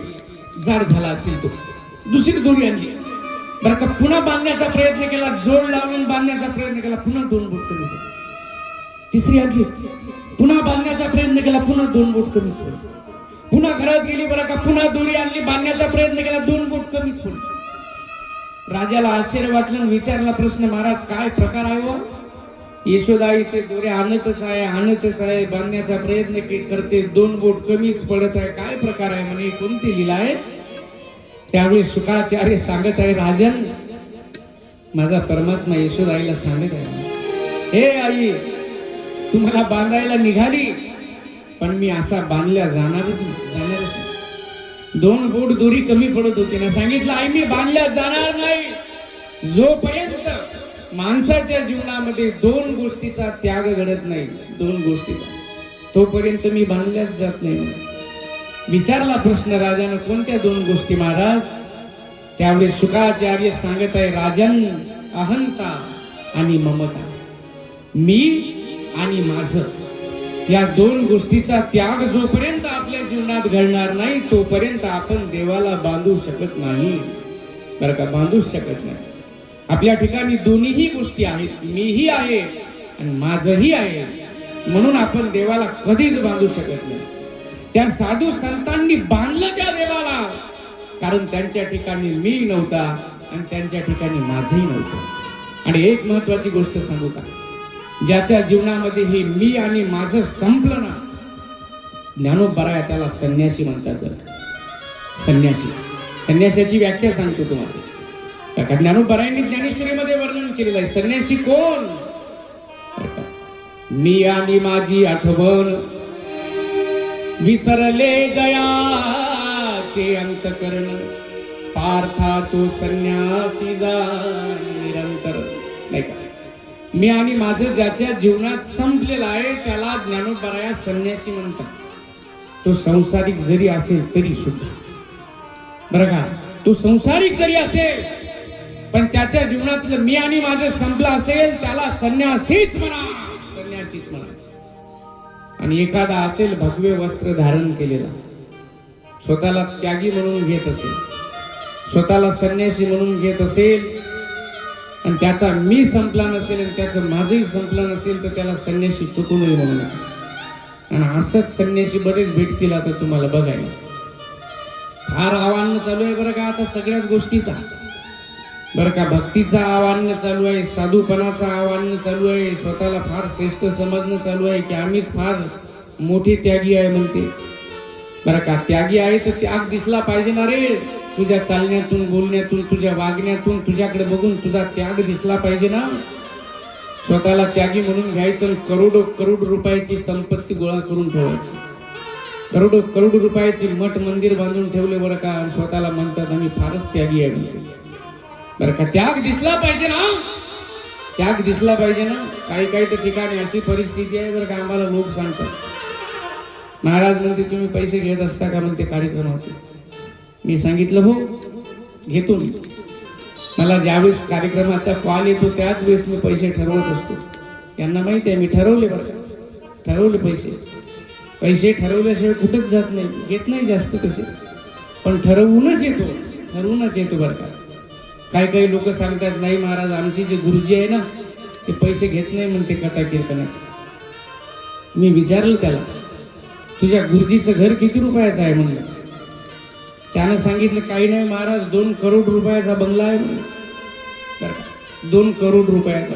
जाड झाला असेल तो, दुसरी दोरी आणली. बरं का, पुन्हा बांधण्याचा प्रयत्न केला, जोड लावून बांधण्याचा प्रयत्न केला, पुन्हा 2 बोट कमी पडले. तिसरी आणली, पुन्हा बांधण्याचा प्रयत्न केला, पुन्हा 2 बोट कमीच पडले. पुन्हा घरात गेली बरं का, पुन्हा दोरी आणली, बांधण्याचा प्रयत्न केला, 2 बोट कमीच पडले. राजाला आश्चर्य वाटलं, विचारला प्रश्न, महाराज काय प्रकार आहे हो? यशोदा इथे दोरे आणतच आहे, बांधण्याचा प्रयत्न करते, 2 बोट कमीच पडत आहे, काय प्रकार आहे म्हणे, कोणती लीला आहे? त्यावेळी शुकाचार्य सांगत आहे, राजन माझा परमात्मा यशोदाईला सांगत आहे, हे आई तुम्हाला बांधायला निघाली, पण मी असा बांधल्या जाणारच नाही. 2 बोट दोरी कमी पडत होती ना, सांगितलं आई मी बांधल्या जाणार नाही जोपर्यंत माणसाच्या जीवनामध्ये 2 गोष्टीचा त्याग घडत नाही, 2 गोष्टीचा, तोपर्यंत मी बांधल्याच जात नाही. विचारला प्रश्न राजानं, कोणत्या 2 गोष्टी महाराज? त्यावेळी शुकाचार्य सांगत आहे, राजन अहंता आणि ममता, मी आणि माझं, या 2 गोष्टीचा त्याग जोपर्यंत आपल्या जीवनात घडणार नाही तोपर्यंत आपण देवाला बांधू शकत नाही. बरं का, बांधूच शकत नाही. आपल्या ठिकाणी दोन्हीही गोष्टी आहेत, मीही आहे आणि माझंही आहे, म्हणून आपण देवाला कधीच बांधू शकत नाही. त्या साधू संतांनी बांधलं त्या देवाला, कारण त्यांच्या ठिकाणी मी नव्हता आणि त्यांच्या ठिकाणी माझंही नव्हतं. आणि एक महत्वाची गोष्ट सांगू का, ज्याच्या जीवनामध्ये हे मी आणि माझं संपलं ना, ज्ञानोबराया त्याला संन्यासी म्हणतात. संन्यासी, संन्यासाची व्याख्या सांगतो तुम्हाला. ज्ञानोबरायांनी ज्ञानेश्वरीमध्ये वर्णन केलेलं आहे. संन्यासी कोण? मी आणि माझी आठवण विसरले जयाचे अंतकरण, पार्था तो संन्यासी जा निरंतर. नाही का, मी आणि माझं ज्याच्या जीवनात संपलेलं आहे त्याला ज्ञानोबराया संन्यासी म्हणतात. तो संसारिक जरी असेल तरी सुद्धा, बरं का, तो संसारिक जरी असेल पण त्याच्या जीवनातलं मी आणि माझं संपलं असेल त्याला संन्यासीच म्हणा, संन्यासीच म्हणा. आणि एखादा असेल भगवे वस्त्र धारण केलेला, स्वतःला त्यागी म्हणून घेत असेल, स्वतःला संन्यासी म्हणून घेत असेल आणि त्याचा मी संपला नसेल आणि त्याचं माझंही संपलं नसेल तर त्याला संन्यासी चुकू नये म्हणून. आणि असंच संन्यासी बरेच भेटतील आता तुम्हाला बघायला. फार आव्हान चालू आहे बरं का आता सगळ्याच गोष्टीचा, बरं का, भक्तीचा आव्हान चालू आहे, साधूपणाचा आव्हान चालू आहे, स्वतःला फार श्रेष्ठ समजणं चालू आहे की आम्हीच फार मोठे त्यागी आहे म्हणते. बरं का, त्यागी आहे तर त्याग दिसला पाहिजे ना रे, तुझ्या चालण्यातून, बोलण्यातून, तुझ्या वागण्यातून, तुझ्याकडे बघून तुझा त्याग दिसला पाहिजे ना. स्वतःला त्यागी म्हणून घ्यायचं, करोड रुपयाची संपत्ती गोळा करून ठेवायची, करोड रुपयाची मठ मंदिर बांधून ठेवले बरं का, आणि स्वतःला म्हणतात आम्ही फारच त्यागी आहे म्हणते. बरं का, त्याग दिसला पाहिजे ना, त्याग दिसला पाहिजे ना. काही काही ठिकाणी अशी परिस्थिती आहे बरं का, आम्हाला लोक सांगतात, महाराज म्हणते तुम्ही पैसे घेत असता का म्हणते कार्यक्रमाचे. मी सांगितलं हो घेतो मी, मला ज्यावेळेस कार्यक्रमाचा कॉल येतो त्याच वेळेस मी पैसे ठरवत असतो. यांना माहिती आहे मी ठरवले बरं का, ठरवले पैसे ठरवल्याशिवाय कुठंच जात नाही, घेत नाही जास्त तसे, पण ठरवूनच येतो बरं का. काही लोक सांगतात नाही महाराज आमची जे गुरुजी आहे ना ते पैसे घेत नाही म्हणते कथा कीर्तनाचे. मी विचारलं त्याला तुझ्या गुरुजीचं घर किती रुपयाचं आहे म्हणलं. त्यानं सांगितलं काही नाही महाराज 2 करोड रुपयाचा बंगला आहे म्हणलं. बरं का, 2 करोड रुपयाचा.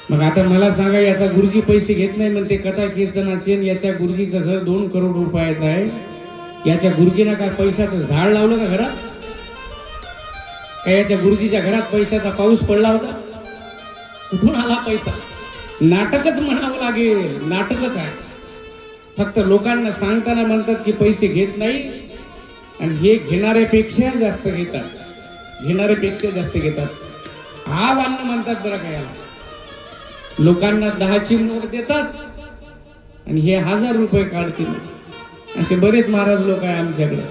मग आता मला सांगा याचा गुरुजी पैसे घेत नाही म्हणते कथा कीर्तनाचे, याच्या गुरुजीचं घर 2 करोड रुपयाचं आहे, याच्या गुरुजीनं काय पैशाचं झाड लावलं का घरात? काय याच्या गुरुजीच्या घरात पैशाचा पाऊस पडला होता? कुठून आला पैसा? नाटकच म्हणावं लागेल, नाटकच आहे. फक्त लोकांना सांगताना म्हणतात की पैसे घेत नाही आणि हे घेणाऱ्यापेक्षा जास्त घेतात, हा वान्न म्हणतात बरं का याला. लोकांना 10ची नोट देतात आणि हे 1000 रुपये काढतील. असे बरेच महाराज लोक आहे आमच्याकडे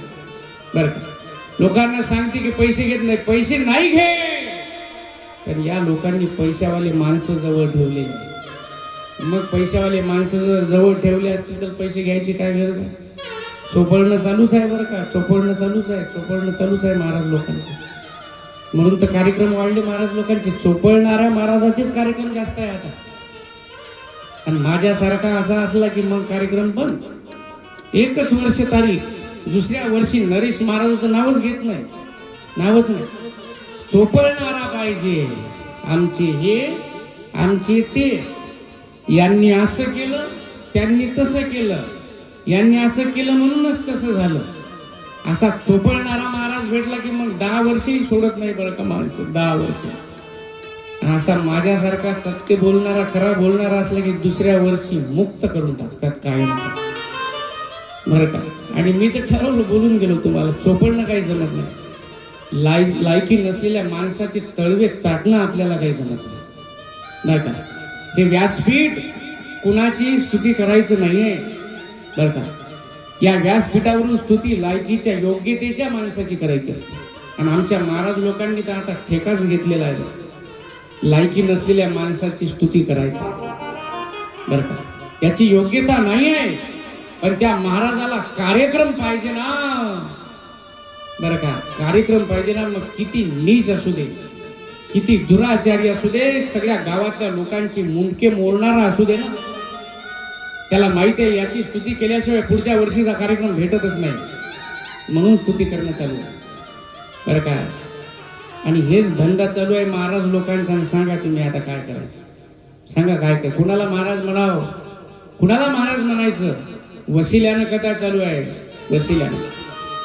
बरं का. लोकांना सांगते की पैसे घेत नाही, पैसे नाही घे, तर या लोकांनी पैशावाले माणसं जवळ ठेवले. मग पैशावाले माणसं जर जवळ ठेवले असते तर पैसे घ्यायची काय गरज आहे? चोपडणं चालूच आहे बरं का, चोपडणं चालूच आहे महाराज लोकांचं. म्हणून तर कार्यक्रम वाढले महाराज लोकांचे. चोपळणाऱ्या महाराजाचेच कार्यक्रम जास्त आहे आता. आणि माझ्यासारखा असा असला की मग कार्यक्रम बंद. एकच वर्ष तारीख, दुसऱ्या वर्षी नरेश महाराजाचं नावच घेत नाही, नावच नाही. चोपळणारा पाहिजे. आमचे हे, आमचे ते, यांनी असं केलं, त्यांनी तसं केलं, यांनी असं केलं म्हणूनच तसं झालं, असा चोपळणारा महाराज भेटला की मग 10 वर्षही सोडत नाही बरं का माणसं, 10 वर्ष. असा माझ्यासारखा सत्य बोलणारा, खरा बोलणारा असला की दुसऱ्या वर्षी मुक्त करून टाकतात कायमचं, बरं का. आणि मी तर ठरवलं, बोलून गेलो तुम्हाला, चोपडणं काही जमत नाही. लायकी नसलेल्या माणसाचे तळवे चाटणं आपल्याला काही जमत नाही का. हे व्यासपीठ कुणाची स्तुती करायचं नाहीये बरं का. या व्यासपीठावरून स्तुती लायकीच्या, योग्यतेच्या माणसाची करायची असते. आणि आमच्या महाराज लोकांनी तर आता ठेकाच घेतलेला आहे, लायकी नसलेल्या माणसाची स्तुती करायची बरं का. त्याची योग्यता नाही आहे, पण त्या महाराजाला कार्यक्रम पाहिजे ना बरं का. कार्यक्रम पाहिजे ना. मग किती नीच असू दे, किती दुराचारी असू दे, सगळ्या गावातल्या लोकांची मुंडके मोडणारा असू दे ना, त्याला माहिती आहे याची स्तुती केल्याशिवाय पुढच्या वर्षीचा कार्यक्रम भेटतच नाही, म्हणून स्तुती करणं चालू आहे बरं का. आणि हेच धंदा चालू आहे महाराज लोकांचा. आणि सांगा तुम्ही आता काय करायचं, सांगा काय कर. कुणाला महाराज म्हणावं, कुणाला महाराज म्हणायचं. वसिल्यानं कथा चालू आहे, वसिल्यानं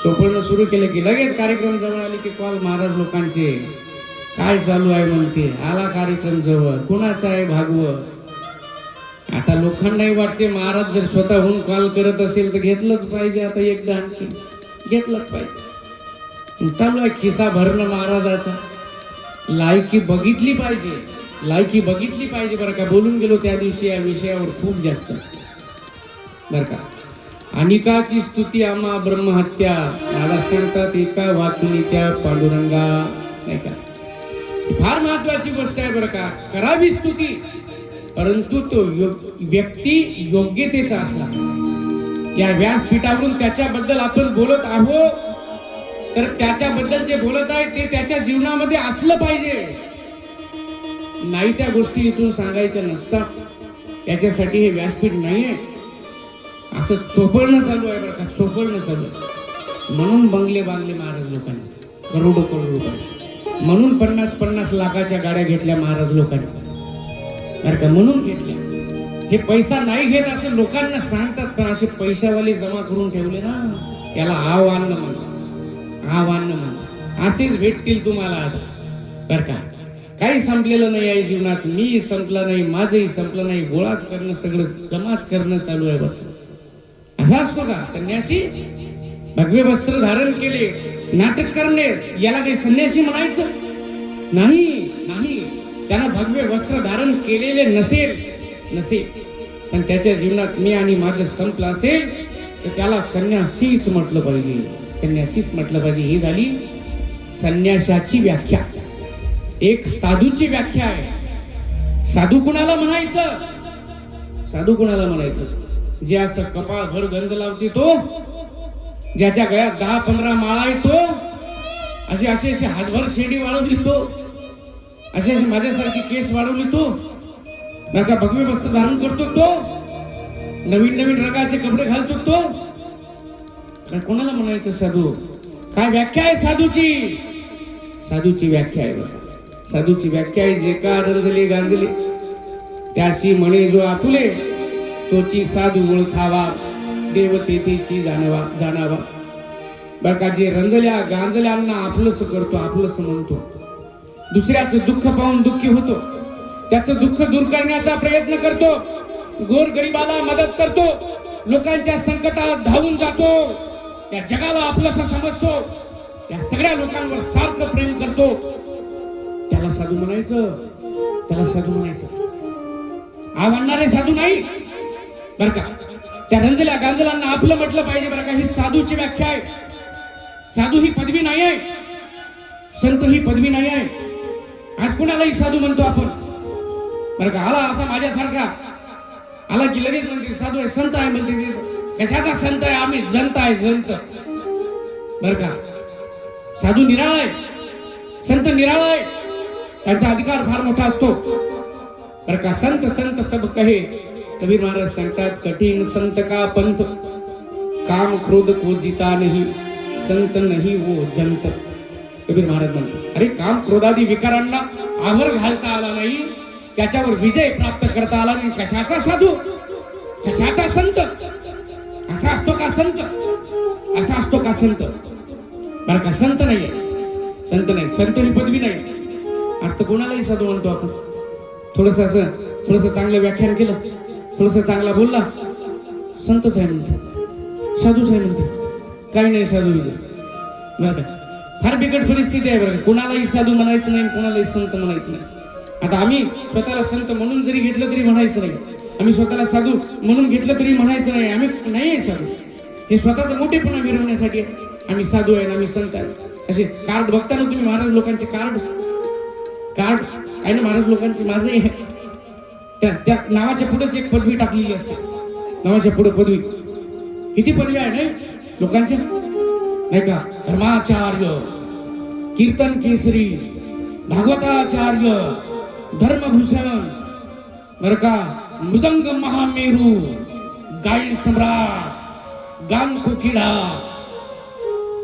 चोपडणं सुरू केलं की लगेच कार्यक्रम जवळ आले की कॉल महाराज लोकांचे, काय चालू आहे म्हणते, आला कार्यक्रम जवळ, कुणाचा आहे भागवत. आता लोकांनाही वाटते महाराज जर स्वतःहून कॉल करत असेल तर घेतलंच पाहिजे, आता एकदा आणखी घेतलंच पाहिजे. चालू आहे खिसा भरणं महाराजाचा. लायकी बघितली पाहिजे, लायकी बघितली पाहिजे बरं का. बोलून गेलो त्या दिवशी या विषयावर खूप जास्त बरं का. अनिकाची स्तुती आम्हा ब्रह्महत्या, मला सांगतात एका वाचून त्या पांडुरंगा, नाही का. फार महत्वाची गोष्ट आहे बरं का. करावी स्तुती, परंतु तो व्यक्ती योग्यतेचा असला. या व्यासपीठावरून त्याच्याबद्दल आपण बोलत आहोत तर त्याच्याबद्दल जे बोलत आहे ते त्याच्या जीवनामध्ये असलं पाहिजे. नाही त्या गोष्टी इथून सांगायच्या नसतात. त्याच्यासाठी हे व्यासपीठ नाहीये. असं चोपडणं चालू आहे बरं का, चोपडणं चालू आहे. म्हणून बंगले बांधले महाराज लोकांनी, करोडो रुपयाचे. म्हणून 50-50 लाखाच्या गाड्या घेतल्या महाराज लोकांनी बरं का, म्हणून घेतल्या. हे पैसा नाही घेत असं लोकांना सांगतात, पण असे पैशावाले जमा करून ठेवले ना, याला आव्हान म्हणतात, आव्हान म्हणतात. असेच भेटतील तुम्हाला आता बरं का. काही संपलेलं नाही आहे जीवनात. मी संपलं नाही, माझंही संपलं नाही. गोळाच करणं, सगळं जमाच करणं चालू आहे बरं. असा असतो का संन्यासी? भगवे वस्त्र धारण केले, नाटक करणे, याला काही संन्यासी म्हणायचं नाही? नाही, त्यानं भगवे वस्त्र धारण केलेले नसेल, पण त्याच्या जीवनात मी आणि माझं संपलं असेल तर त्याला संन्यासीच म्हटलं पाहिजे, संन्यासीच म्हटलं पाहिजे. ही झाली संन्यासाची व्याख्या. एक साधूची व्याख्या आहे. साधू कुणाला म्हणायचं? साधू कुणाला म्हणायचं? जे असं कपाळभर गंध लावते तो, ज्याच्या गळ्यात 10-15 माळा आहे तो, अशी हातभर शेंडी वाढवली तो, अशी माझ्यासारखी केस वाढवली तो बरं का, भगवे वस्त्र धारण करतो तो, नवीन रंगाचे कपडे घालतो तो. कोणाला म्हणायचं साधू? काय व्याख्या आहे साधूची? साधूची व्याख्या आहे बघा. साधूची व्याख्या आहे, जे का रंजले गांजले त्याशी म्हणे जो आपुले, तोची साधू ओळखावा, देव तेथेची जाणावा बरं का. जे रंजल्या गांजल्यांना आपलंस करतो, आपलंस म्हणतो, दुसऱ्याचं दुःख पाहून दुःखी होतो, त्याचं दुःख दूर करण्याचा प्रयत्न करतो, गोर गरिबाला मदत करतो, लोकांच्या संकटात धावून जातो, त्या जगाला आपलंसं समजतो, त्या सगळ्या लोकांवर सारखं प्रेम करतो, त्याला साधू म्हणायचं, त्याला साधू म्हणायचं. आवडणारे साधू नाही बरं का. त्या रंजल्या गांजलांना आपलं म्हटलं पाहिजे बरं का. ही साधूची व्याख्या आहे. साधू ही पदवी नाही आहे, संत ही पदवी नाही आहे. आज कुणालाही साधू म्हणतो आपण बरं का. आला असा माझ्यासारखा आला की लगेच म्हणते साधू आहे, संत आहे म्हणते. कशाचा संत आहे? आम्ही जंत आहे, जंत बरं का. साधू निराळा आहे, संत निराळा आहे, त्यांचा अधिकार फार मोठा असतो बरं का. संत संत सब कहे, कबीर महाराज सांगतात, कठीण संत का पंथ, काम क्रोध को जीता नहीं, संत नहीं वो जंत. कबीर महाराज म्हणतात, अरे काम क्रोधादी विकारांना आवर घालता आला नाही, त्याच्यावर विजय प्राप्त करता आला नाही, कशाचा साधू, कशाचा संत. असा असतो का संत, असा असतो का संत बरं का. संत नाहीये, संत नाही, संत ही पदवी नाही. आज तर कोणालाही साधू म्हणतो आपण. थोडस चांगलं व्याख्यान केलं, थोडस चांगला बोलला, संतच आहे म्हणते, साधूच आहे म्हणते. काही नाही साधू बरं का. फार बिकट परिस्थिती आहे बरं. कोणालाही साधू म्हणायचं नाही, कोणालाही संत म्हणायचं नाही. आता आम्ही स्वतःला संत म्हणून जरी घेतलं तरी म्हणायचं नाही, आम्ही स्वतःला साधू म्हणून घेतलं तरी म्हणायचं नाही. आम्ही नाही आहे साधू, हे स्वतःचा मोठेपणा मिरवण्यासाठी आम्ही साधू आहे, आम्ही संत आहे. असे कार्ड बघताना तुम्ही महाराज लोकांचे कार्ड आहे ना, महाराज लोकांची. माझंही आहे. त्या नावाच्या पुढेच एक पदवी टाकलेली असते, नावाच्या पुढे पदवी. किती पदवी आहे नाही लोकांच्या, नाही का. धर्माचार्य, कीर्तन केसरी, भागवताचार्य, धर्मभूषण बर का, मृदंग महामेरू, गायन सम्राट, गान कोकिळा.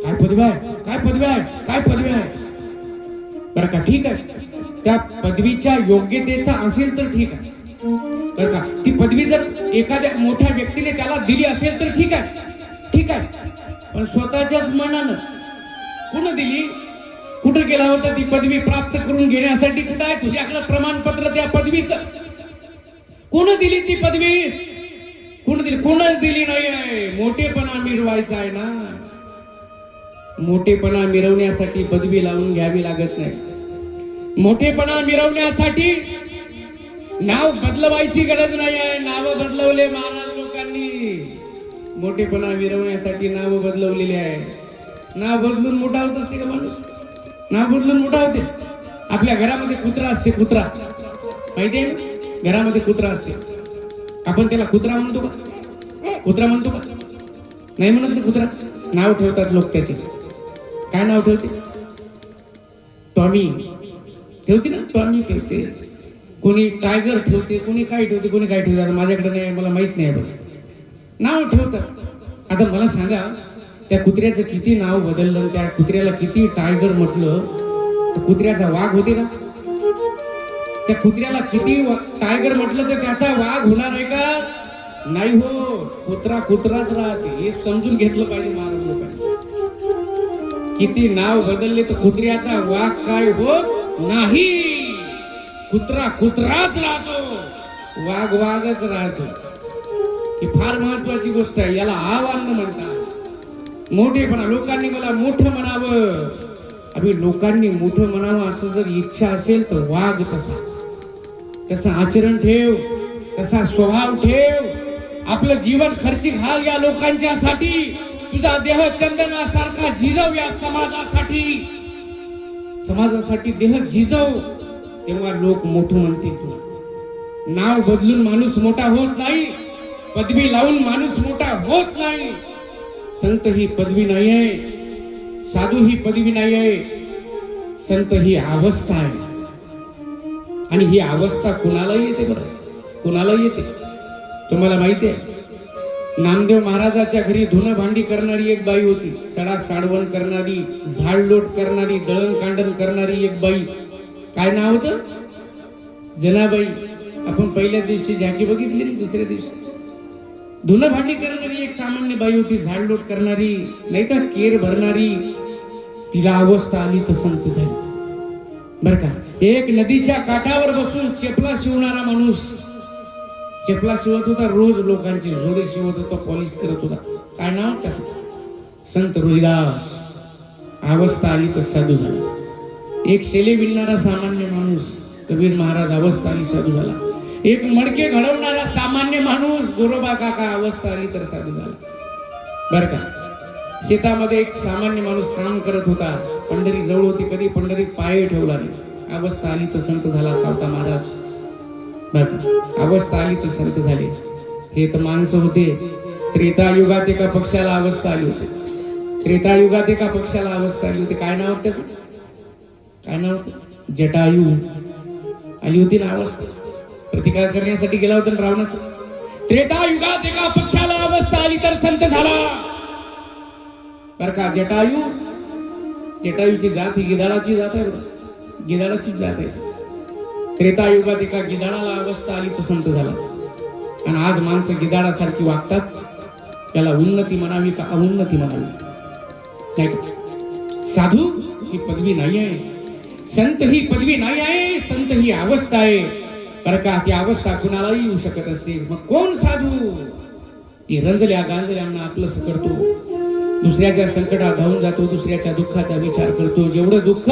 काय पदवी आहे, काय पदवी आहे, काय पदवी आहे बरं का. ठीक आहे, त्या पदवीच्या योग्यतेचा असेल तर ठीक आहे बरं का. ती पदवी जर एखाद्या मोठ्या व्यक्तीने त्याला दिली असेल तर ठीक आहे, ठीक आहे. पण स्वतःच्याच मनानं कुठं दिली, कुठं गेला होता ती पदवी प्राप्त करून घेण्यासाठी? कुठं आहे तुझ्याकडे प्रमाणपत्र त्या पदवीचं? कोण दिली ती पदवी, कोण दिली? कोणच दिली नाही आहे. मोठेपणा मिरवायचा आहे ना, मोठेपणा मिरवण्यासाठी पदवी लावून घ्यावी लागत नाही. मोठेपणा मिरवण्यासाठी नाव बदलवायची गरज नाही आहे. नाव बदलवले महाराज लोकांनी, मोठेपणा मिरवण्यासाठी नाव बदलवलेले आहे. नाव बदलून मोठा होत असते का माणूस? नाव बदलून मोठा होते. आपल्या घरामध्ये कुत्रा असते, कुत्रा माहितीये ना, घरामध्ये कुत्रा असते. आपण त्याला कुत्रा म्हणतो का? कुत्रा म्हणतो का? नाही म्हणत ना कुत्रा. नाव ठेवतात लोक त्याचे. काय नाव ठेवते? टॉमी ठेवते ना, टॉमी ठेवते. कोणी टायगर ठेवते, कोणी काय ठेवते, कोणी काय ठेवते. आता माझ्याकडे नाही, मला माहित नाही बघ. नाव ठेवतात. आता मला सांगा, त्या कुत्र्याचं किती नाव बदललं, त्या कुत्र्याला किती टायगर म्हटलं, तर कुत्र्याचा वाघ होते का? त्या कुत्र्याला किती टायगर म्हटलं तर त्याचा वाघ होणार आहे का? नाही हो. कुत्रा कुत्राच राहते, हे समजून घेतलं पाहिजे महाराज लोकांनी. किती नाव बदलले तर कुत्र्याचा वाघ काय होत नाही. कुत्रा कुत्राच राहतो, वाघ वाघच राहतो. ही फार महत्वाची गोष्ट आहे. याला आव्हान म्हणतात. मोठेपणा. लोकांनी मला मोठं म्हणावं. अभि लोकांनी मोठं म्हणावं असं जर इच्छा असेल तर वाघ तसा आचरण ठेव, तसा स्वभाव ठेव. आपलं जीवन खर्ची घाल या लोकांच्यासाठी. तुझा देह चंदनासारखा झिजव या समाजासाठी. समाजासाठी देह झिजव, तेव्हा लोक मोठं म्हणतील तुला. नाव बदलून माणूस मोठा होत नाही, पदवी लावून माणूस मोठा होत नाही. संत ही पदवी नाही आहे, साधू ही पदवी नाही आहे. संत ही अवस्था आहे. आणि ही अवस्था कुणालाही येते बरं, कुणालाही येते. तुम्हाला माहिती आहे, नामदेव महाराजाच्या घरी धुणं भांडी करणारी एक बाई होती. सडा साडवण करणारी, झाडलोट करणारी, दळण कांडण करणारी एक बाई. काय नाव होतं? जनाबाई. आपण पहिल्या दिवशी झाकी बघितली, दुसऱ्या दिवशी धुणं भांडी करणारी एक सामान्य बाई होती, झाडलोट करणारी, नाही का, केर भरणारी. तिला अवस्था आली तर संत झाली बर का. एक नदीच्या काठावर बसून चेपला शिवणारा माणूस, चेपला शिवत होता, रोज लोकांची जोडे शिवत होता, पॉलिश करत होता. काय नाव त्याचं? संत रोहिदास. अवस्था आली तर साधू झाला. एक शेले विणणारा सामान्य माणूस, कबीर महाराज, अवस्था आली साधू झाला. एक मडके घडवणारा सामान्य माणूस, गोरोबा काका, अवस्था आली तर साधू झाला बर का. शेतामध्ये एक सामान्य माणूस काम करत होता, पंढरी जवळ होती, कधी पंढरीत पाय ठेवला नाही. अवस्था आली तर संत झाला सावता महाराज बर का. अवस्था आली तर संत झाले. हे तर माणसं होते. त्रेतायुगात एका पक्षाला अवस्था आली होती. त्रेतायुगात एका पक्षाला अवस्था आली होती. काय नाव त्याचं? काय नाव होतं? जटायू आली होती ना अवस्था, प्रतिकार करण्यासाठी गेला होता ना रावणाचा. त्रेतायुगात एका पक्षाला अवस्था आली तर संत झाला बर का. जटायूची जात ही गिधाडाची जात आहे बरं, गिधाडाची जात आहे. त्रेतायुगात एका गिधाडाला अवस्था आली तर संत झाला. आणि आज माणसं गिधाडासारखी वागतात. त्याला उन्नती म्हणावी का अवुन्नती म्हणावी? नाही का? साधू ही पदवी नाही आहे, संत ही पदवी नाही आहे, संत ही अवस्था आहे बरं का. ती अवस्था कुणालाही येऊ शकत असते. मग कोण साधू? ती रंजल्या गांजल्यांना आपलंस करतो, दुसऱ्याच्या संकटात धावून जातो, दुसऱ्याच्या दुःखाचा विचार करतो. जेवढं दुःख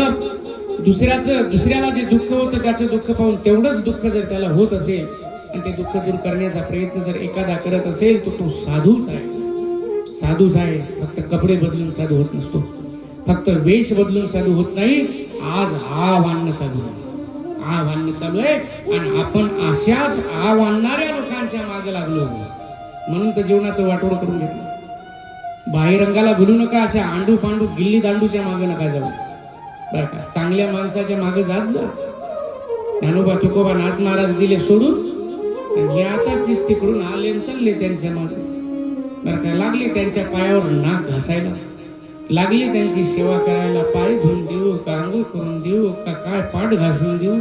दुसऱ्याला जे दुःख होतं त्याचं दुःख पाहून तेवढंच दुःख जर त्याला होत असेल आणि ते दुःख दूर करण्याचा प्रयत्न जर एखादा करत असेल तर तो साधूच आहे. साधूच आहे. फक्त कपडे बदलून साधू होत नसतो, फक्त वेश बदलून साधू होत नाही. आज आव्हान चालू आहे, आव्हान चालू आहे आणि आपण अशाच आव आणणाऱ्या लोकांच्या मागे लागलो. म्हणून तर जीवनाचं वाटोळ करून घेतलं. बाहेरंगाला भुलू नका, अशा आंडू पांडू गिल्ली दांडूच्या मागे नका जाऊ बरं का. चांगल्या माणसाच्या मागे जात जा. ज्ञानोबा तुकोबा नाथ महाराज दिले सोडून आणि हे आताच तिकडून आले आणि चालले त्यांच्या मागे बरं का. लागले त्यांच्या पायावर नाक घासायला, लागली त्यांची सेवा करायला. पाय धुवून देऊ का, आंघोळ करून देऊ का, काय पाठ घासून देऊ?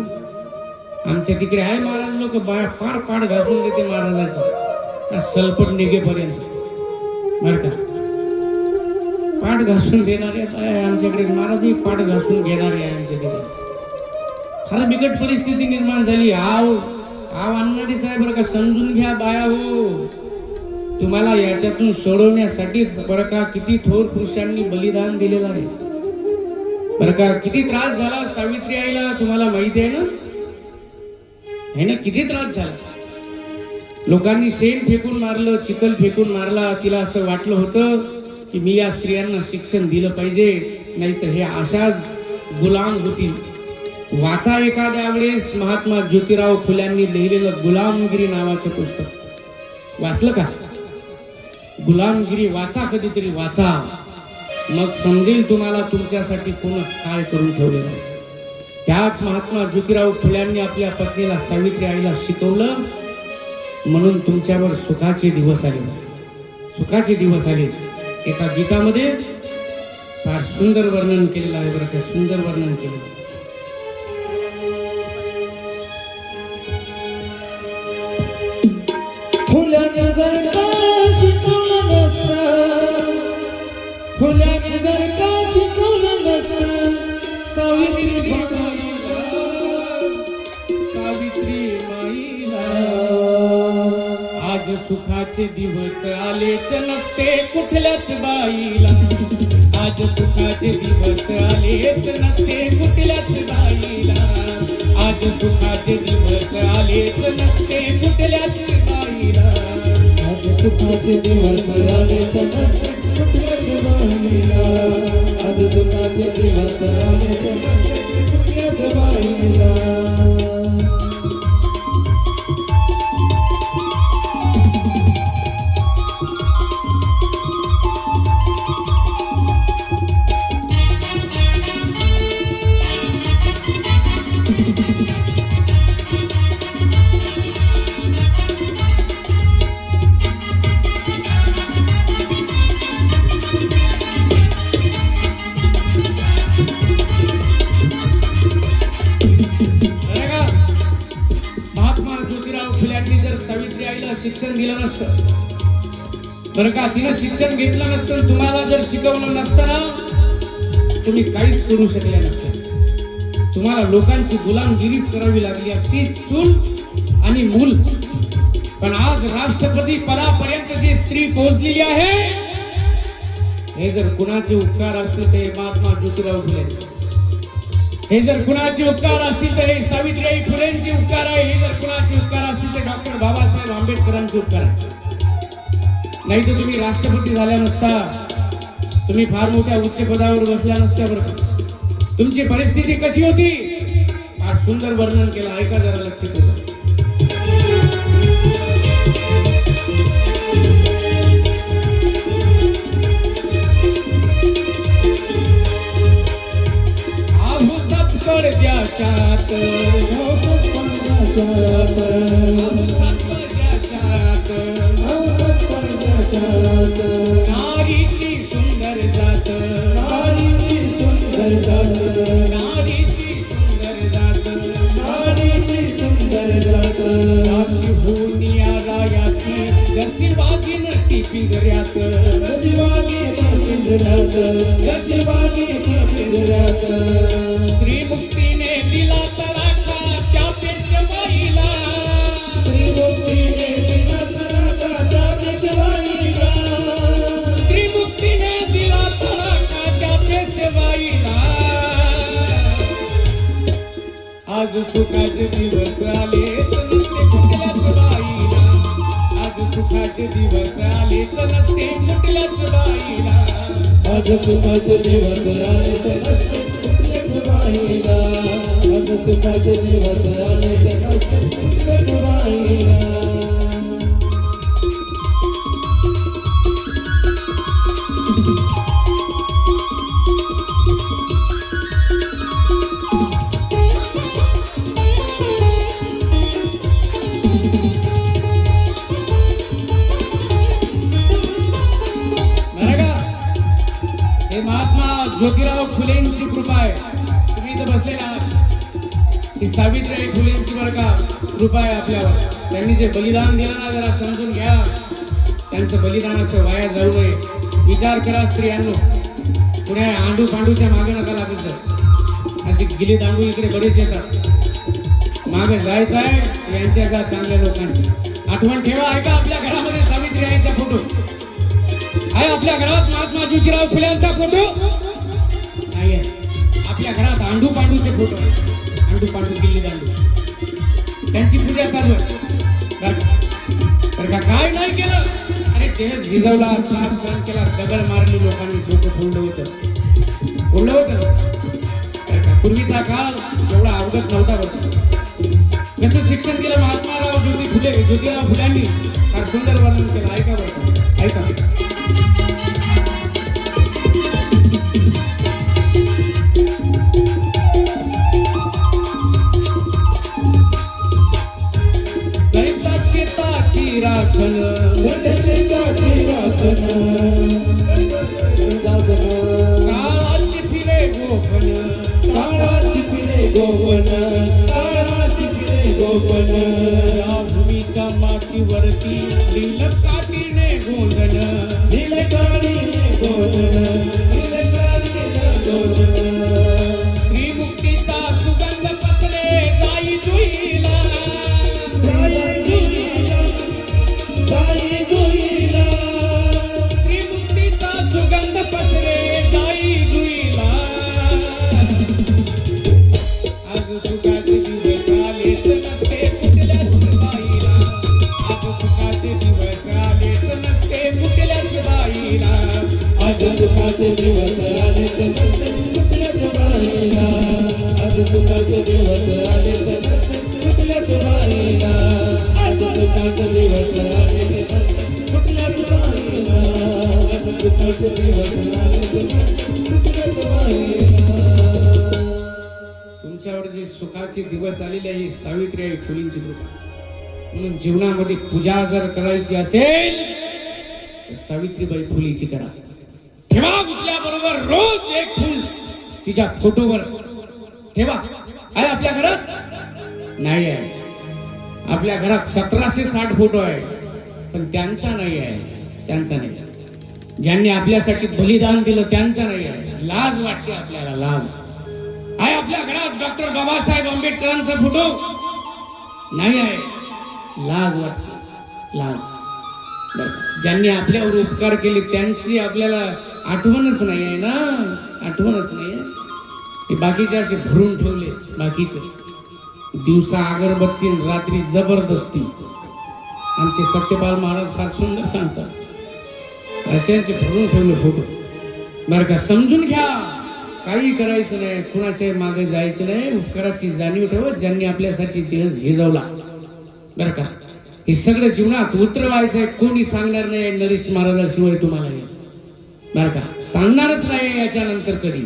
आमच्या तिकडे आहे महाराज लोक बाया फार पाठ घासून देते महाराजाची सलपट निघेपर्यंत बरं का. पाठ घासून देणारे आहे आमच्याकडे, महाराजही पाठ घासून घेणारे आहे आमच्याकडे. फार बिकट परिस्थिती निर्माण झाली. आव आणणारीच आहे बरं का. समजून घ्या बाया हो, तुम्हाला याच्यातून सोडवण्यासाठीच बरं का किती थोर पुरुषांनी बलिदान दिलेलं आहे बरं का. किती त्रास झाला सावित्री आईला तुम्हाला माहिती आहे ना, किती त्रास झाला. लोकांनी शेण फेकून मारलं, चिखल फेकून मारला. तिला असं वाटलं होतं की मी या स्त्रियांना शिक्षण दिलं पाहिजे, नाही तर हे अशाच गुलाम होतील. वाचा एखाद्या वेळेस महात्मा ज्योतिराव फुल्यांनी लिहिलेलं गुलामगिरी नावाचं पुस्तक वाचलं का? गुलामगिरी वाचा, कधीतरी वाचा, मग समजेल तुम्हाला तुमच्यासाठी कोण काय करून ठेवलेलं आहे. त्याच महात्मा ज्योतिराव फुल्यांनी आपल्या पत्नीला सावित्री आईला शिकवलं, म्हणून तुमच्यावर सुखाचे दिवस आले, सुखाचे दिवस आले. एका गीतामध्ये फार सुंदर वर्णन केलेलं आहे बरं का, सुंदर वर्णन केलेलं. फुल्याने जर का शिकवलं नसतं, फुल्याने जर का शिकवलं नसतं, सावित्री माईला आज सुखाचे दिवस आलेच नसते कुठल्याच बाईला. आज सुखाचे दिवस आलेच नसते कुठल्याच बाईला. आज सुखाचे दिवस आलेच नसते कुठल्याच बाईला. आज सुखाचे दिवस आलेच नसते कुठल्याच बाईला. आज सुखाचे दिवस आलेच नसते कुठल्याच बाईला. शिक्षण दिलं नसतं बरं का, तिनं शिक्षण घेतलं नसतं, तुम्हाला जर शिकवलं नसतं ना, तुम्ही काहीच करू शकले नसते. तुम्हाला लोकांची गुलामगिरीच करावी लागली असती, चूल आणि मूल. पण आज राष्ट्रपती पदापर्यंत जी स्त्री पोहोचलेली आहे, हे जर कुणाचे उपकार असतील तर हे महात्मा ज्योतिराव फुलेंचे. हे जर कुणाचे उपकार असतील तर हे सावित्रीबाई फुलेंचे उपकार आहे. हे जर कुणाचे उपकार असतील तर डॉक्टर बाबासाहेब आंबेडकरांचे उपकार आहे. नाही तर तुम्ही राष्ट्रपती झाल्या नसता, तुम्ही फार मोठ्या उच्च पदावर बसल्या नसत्या बरं का. तुमची परिस्थिती कशी होती फार सुंदर वर्णन केलं, ऐका जरा लक्ष करून. स्वर्गाच्या आत नवसाच स्वर्गाच्या आत स्वर्गाच्या आत नवसाच स्वर्गाच्या आत नारीची सुंदर जात नारीची सुंदर जात नारीची सुंदर जात नारीची सुंदर जात अशी होनिया रायाची जशी वाघीन टिपिगऱ्यात कशी वागीन पिंजऱ्यात कशी वागीन पिंजऱ्यात स्त्री मुक्तीने दिला तडाखा त्या पेशवाईला स्त्रीमुक्तीने दिला तडाखा त्या पेशवाईला स्त्री मुक्तीने दिला तडाखा त्या पेशवाईला आज सुखाचे दिवस आले नसते कुठल्याच बाईला आज सुखाचे दिवस आले नसते कुठल्याच बाईला आज सुखाचे दिवस आलेच नसते कुठल्याच बाईला आज सुखाचे दिवस आलेच नसते कुठल्याच बाईला बरं का? हे महात्मा ज्योतिराव फुलेंची कृपा आहे तुम्ही इथं बसलेले आहात ही सावित्रीबाई फुलेंची बरं का कृपा आहे आपल्यावर त्यांनी जे बलिदान दिलं ना जरा समजून घ्या त्यांचं बलिदान असं वाया जाऊ नये विचार करा स्त्रियांनो पुण्या आंडू पांडूच्या मागे नका लागत जा असे गिली दांडू इकडे बरेच येतात मागे जायचं आहे यांच्या का चांगल्या लोकांची आठवण ठेवा आहे का आपल्या घरामध्ये सावित्री आईचा फोटो आहे आपल्या घरात महात्मा ज्योतिराव फुल्यांचा फोटो नाही आहे आपल्या घरात आंडू पांडूचे फोटो आहे आंडू पांडू गिल्ली दांडू त्यांची पूजा चालू आहे बरं का काय नाही केलं अरे देह झिजवला त्रास सहन केला दगड मारली लोकांनी डोकं फोडलं होतं बरं का पूर्वीचा काळ एवढा अवगत नव्हता बरं कसं शिक्षण केलं महात्माराव ज्योतिराव फुल्यांनी फार सुंदर वर्णन केलं ऐका बरं ऐका शेताची राखण शेताची राखण काळाची फिरे गोपन काळाची फिरे गोपन काळाची फिरे गोपन या भूमीच्या मातीवरती नीलकाठीने गोंधन नीलकाठीने गोंधन नीलकाठीने गोंधन स्त्री मुक्तीचा सुगंध पसरे जाई जुईला स्त्री मुक्तीचा सुगंध पसरे जाई जुईला आज सुखाचे दिवस आलेच नसते कुठल्याच बाईला आज सुखाचे दिवस आलेच नसते कुठल्याच बाईला आज सुखाचे दिवस आलेच नसते कुठल्याच बाईला आज सुखाचे दिवस आलेच नसते कुठल्याच बाईला आज सुखाचे दिवस आलेच नसते कुठल्याच बाईला आज सुखाचे दिवस आलेच नसते कुठल्याच बाईला तुमच्यावर जे सुखाचे दिवस आलेले आहे सावित्रीबाई फुलेंची कृपा म्हणून जीवनामध्ये पूजा जर करायची असेल तर सावित्रीबाई फुलेची करा ठेवा उठल्या बरोबर रोज एक फुल तिच्या फोटोवर ठेवा आहे आपल्या घरात नाही आहे आपल्या घरात 1760 फोटो आहे पण त्यांचा नाही आहे त्यांचा नाही ज्यांनी आपल्यासाठी बलिदान दिलं त्यांचा नाही आहे लाज वाटते आपल्याला लाज आहे आपल्या घरात डॉक्टर बाबासाहेब आंबेडकरांचा फोटो नाही आहे लाज वाटते लाज बरं ज्यांनी आपल्यावर उपकार केले त्यांची आपल्याला आठवणच नाही आहे ना आठवणच नाही आहे हे बाकीचे असे भरून ठेवले बाकीचे दिवसा अगरबत्ती रात्री जबरदस्ती आमचे सत्यपाल महाराज फार सुंदर सांगतात अशांचे भरून ठेवले फोटो बरं का समजून घ्या काही करायचं नाही कुणाच्या मागे जायचं नाही उपकाराची जाणीव ठेवा ज्यांनी आपल्यासाठी देह झिजवला बरं का हे सगळं जीवनात उतरवायचं आहे कोणी सांगणार नाही नरेश महाराजाशिवाय तुम्हाला बरं का सांगणारच नाही याच्यानंतर कधी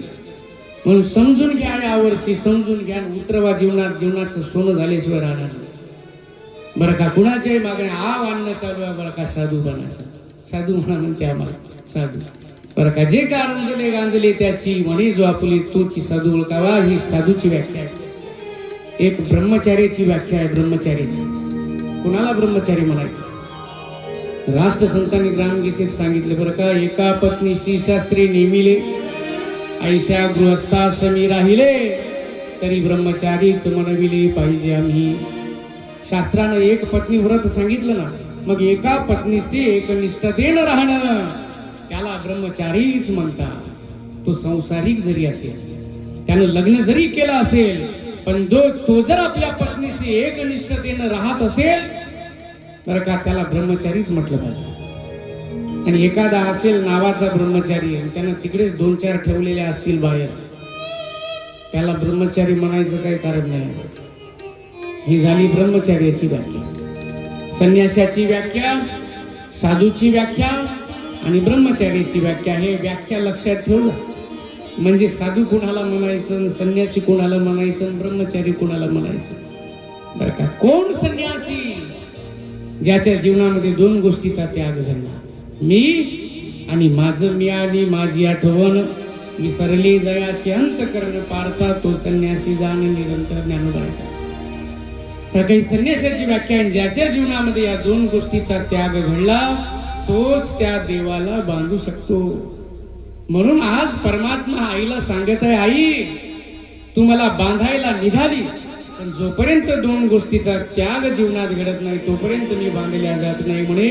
म्हणून समजून घ्या, यावर्षी समजून घ्या. उतरवा जीवनात, जीवनाचं सोनं झाल्याशिवाय राहणार नाही. बरं का, कुणाच्याही मागण्या आव आणणं चालू आहे बरं का. साधू बनायचं, साधू म्हणा म्हणते आम्हाला साधू. बरं का, जे का रंजले गांजले त्याची म्हणे जो आपुली तोची साधू ओळखावा. ही साधूची व्याख्या आहे. एक ब्रह्मचार्याची व्याख्या आहे. ब्रह्मचार्याची कुणाला ब्रह्मचारी म्हणायचं? राष्ट्रसंतांनी ग्रामगीतेत सांगितले बरं का. एका पत्नीशी शास्त्री नेमिले, ऐशा गृहस्थाश्रमी राहिले, तरी ब्रह्मचारीच म्हणविले पाहिजे आम्ही. शास्त्रानं एक पत्नी व्रत सांगितलं ना, मग एका पत्नीशी एकनिष्ठतेनं राहणं त्याला ब्रह्मचारीच म्हणतात. तो संसारिक जरी असेल, त्यानं लग्न जरी केलं असेल, पण तो जर आपल्या पत्नीशी एकनिष्ठतेनं राहत असेल बरं का, त्याला ब्रह्मचारीच म्हटलं पाहिजे. आणि एखादा असेल नावाचा ब्रह्मचारी आणि त्यानं तिकडेच 2-4 ठेवलेले असतील बाहेर, त्याला ब्रह्मचारी म्हणायचं काही कारण नाही. ही झाली ब्रह्मचार्याची व्याख्या. संन्यासाची व्याख्या, साधूची व्याख्या आणि ब्रह्मचार्याची व्याख्या. हे व्याख्या लक्षात ठेवलं म्हणजे साधू कोणाला म्हणायचं, संन्यासी कोणाला म्हणायचं, ब्रह्मचारी कोणाला म्हणायचं. बरं का, कोण संन्यासी? ज्याच्या जीवनामध्ये 2 गोष्टीचा त्याग घडला. मी आणि माझं, मी आणि माझी आठवण विसरले जयाचे अंतकरण पारता, तो संन्यासी जाण निरंतर ज्ञानोबाचा. तर काही संन्यासाची व्याख्या आहे, ज्याच्या जीवनामध्ये या 2 गोष्टीचा त्याग घडला तोच त्या देवाला बांधू शकतो. म्हणून आज परमात्मा आईला सांगत आहे, आई तू मला बांधायला निघाली, पण जोपर्यंत 2 गोष्टीचा त्याग जीवनात घडत नाही तोपर्यंत मी बांधल्या जात नाही म्हणे.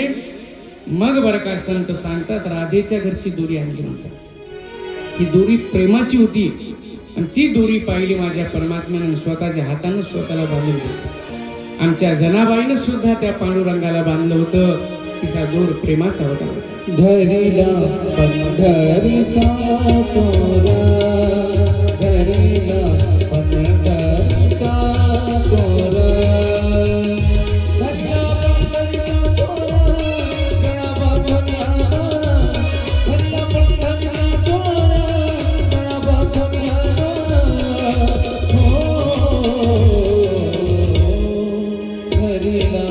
मग बरं का संत सांगतात, राधेच्या घरची दोरी आणली म्हणतात. ही दोरी प्रेमाची होती आणि ती दोरी पाहिली माझ्या परमात्म्यानं, स्वतःच्या हातानं स्वतःला बांधून घेतली. आमच्या जनाबाईनं सुद्धा त्या पांडुरंगाला बांधलं होतं. तिचा दोर प्रेमाचा होता. धरिला पंढरीचा चोरा, धरिला पंढरीचा चोरा, धरिला पंढरीचा चोरा, गळा बांधून आला, धरिला पंढरीचा चोरा, गळा बांधून आला, धरिला चोरा, धरिला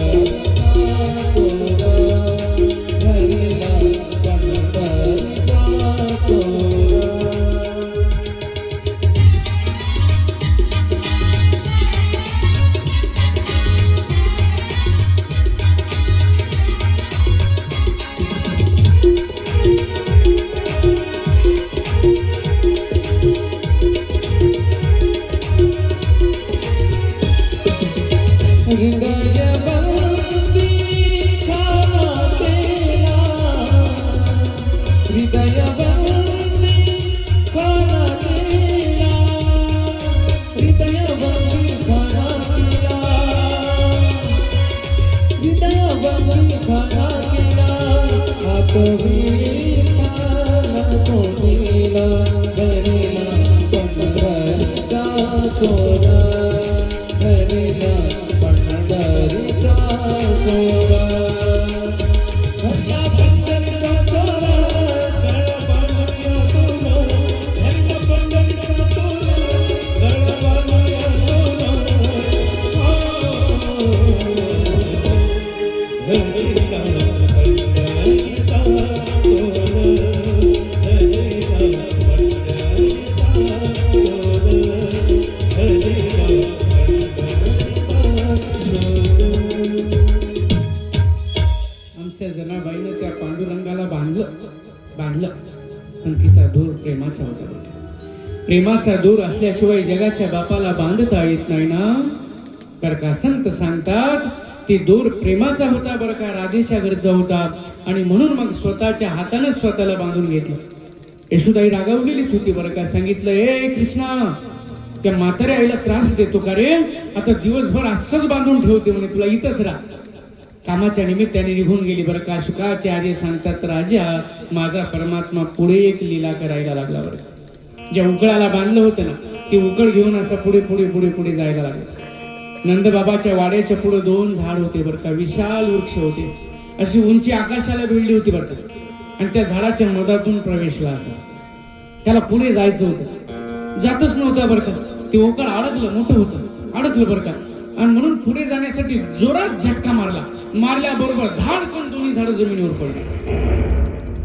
पंढरीचा चोरा, धरिला पंढरीचा चोरा, गळा बांधून आला, धरिला पंढरीचा चोरा, गळा बांधून आला, धरिला पंढरीचा चोरा, धरिला पंढरीचा चोरा. आमच्या जनाबाईनं त्या पांडुरंगाला बांधलं पण तिचा दोर प्रेमाचा होता. प्रेमाचा दोर असल्याशिवाय जगाच्या बापाला बांधता येत नाही ना. बरं का, संत सांगतात ते दोर प्रेमाचा होता बरं का, राधेच्या घरचा होता. आणि म्हणून मग स्वतःच्या हाताने स्वतःला बांधून घेतलं. यशोदाई रागावलेलीच होती बरं का. सांगितलं, ए कृष्णा, त्या म्हाताऱ्या आईला त्रास देतो का रे? आता दिवसभर असंच बांधून ठेवते म्हणे, तुला इथंच राहा. कामाच्या निमित्ताने निघून गेली बरं का. शुकाचे आजे सांगतात, राजा माझा परमात्मा पुढे एक लीला करायला लागला बरं. ज्या उकळाला बांधलं होतं ना, ते उकळ घेऊन असं पुढे पुढे पुढे पुढे जायला लागलं. नंदबाबाच्या वाड्याच्या पुढे 2 झाड होते बरं का, विशाल वृक्ष होते, अशी उंची आकाशाला भिडली होती बरं का. आणि त्या झाडाच्या मधातून प्रवेशला असा. त्याला पुढे जायचं होतं, जातच नव्हतं बरं का. ते ओकळ अडकलं, मोठं होतं, अडकलं बरं का. आणि म्हणून पुढे जाण्यासाठी जोरात झटका मारल्याबरोबर धाडकन दोन्ही झाडं जमिनीवर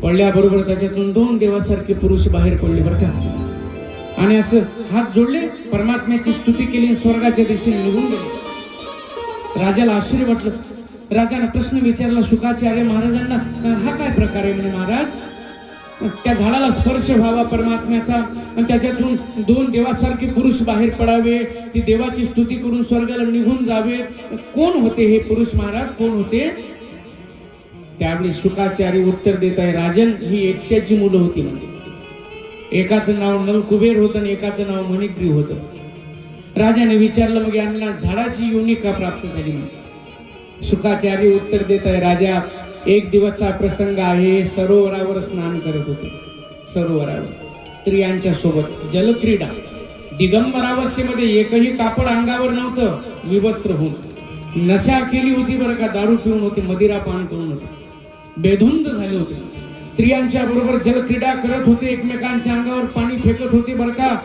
पडल्याबरोबर त्याच्यातून 2 देवासारखे पुरुष बाहेर पडले बरं का. आणि असं हात जोडले, परमात्म्याची स्तुती केली, स्वर्गाच्या दिशेने निघून गेले. राजाला आश्चर्य वाटलं. राजाने प्रश्न विचारला शुकाचार्य महाराजांना, हा काय प्रकार आहे म्हणे महाराज. त्या झाडाला स्पर्श व्हावा परमात्म्याचा आणि त्याच्यातून 2 देवासारखे पुरुष बाहेर पडावे, ती देवाची स्तुती करून स्वर्गाला निघून जावे. कोण होते हे पुरुष महाराज, कोण होते. त्यावेळी शुकाचार्य उत्तर देत आहे, राजन ही 100ची मुलं होती म्हणजे. एकाचं नाव नलकुबेर होतं आणि एकाचं नाव मणिग्रीव होतं. राजाने विचारलं, मग यांना झाडाची योनी का प्राप्त झाली म्हणून. शुकाचार्य उत्तर देत आहे, राजा एक दिवसचा प्रसंग आहे. सरोवरावर स्नान करत होते, सरोवरावर स्त्रियांच्या सोबत जलक्रीडा. दिगंबरावस्थेमध्ये एकही कापड अंगावर नव्हतं, विवस्त्र होऊन नशा केली होती बरं का. दारू पिऊन होते, मदिरा पान करून होते, बेधुंद झाले होते. स्त्रियांच्या बरोबर जलक्रीडा करत होते, एकमेकांच्या अंगावर पाणी फेकत होते बरं का.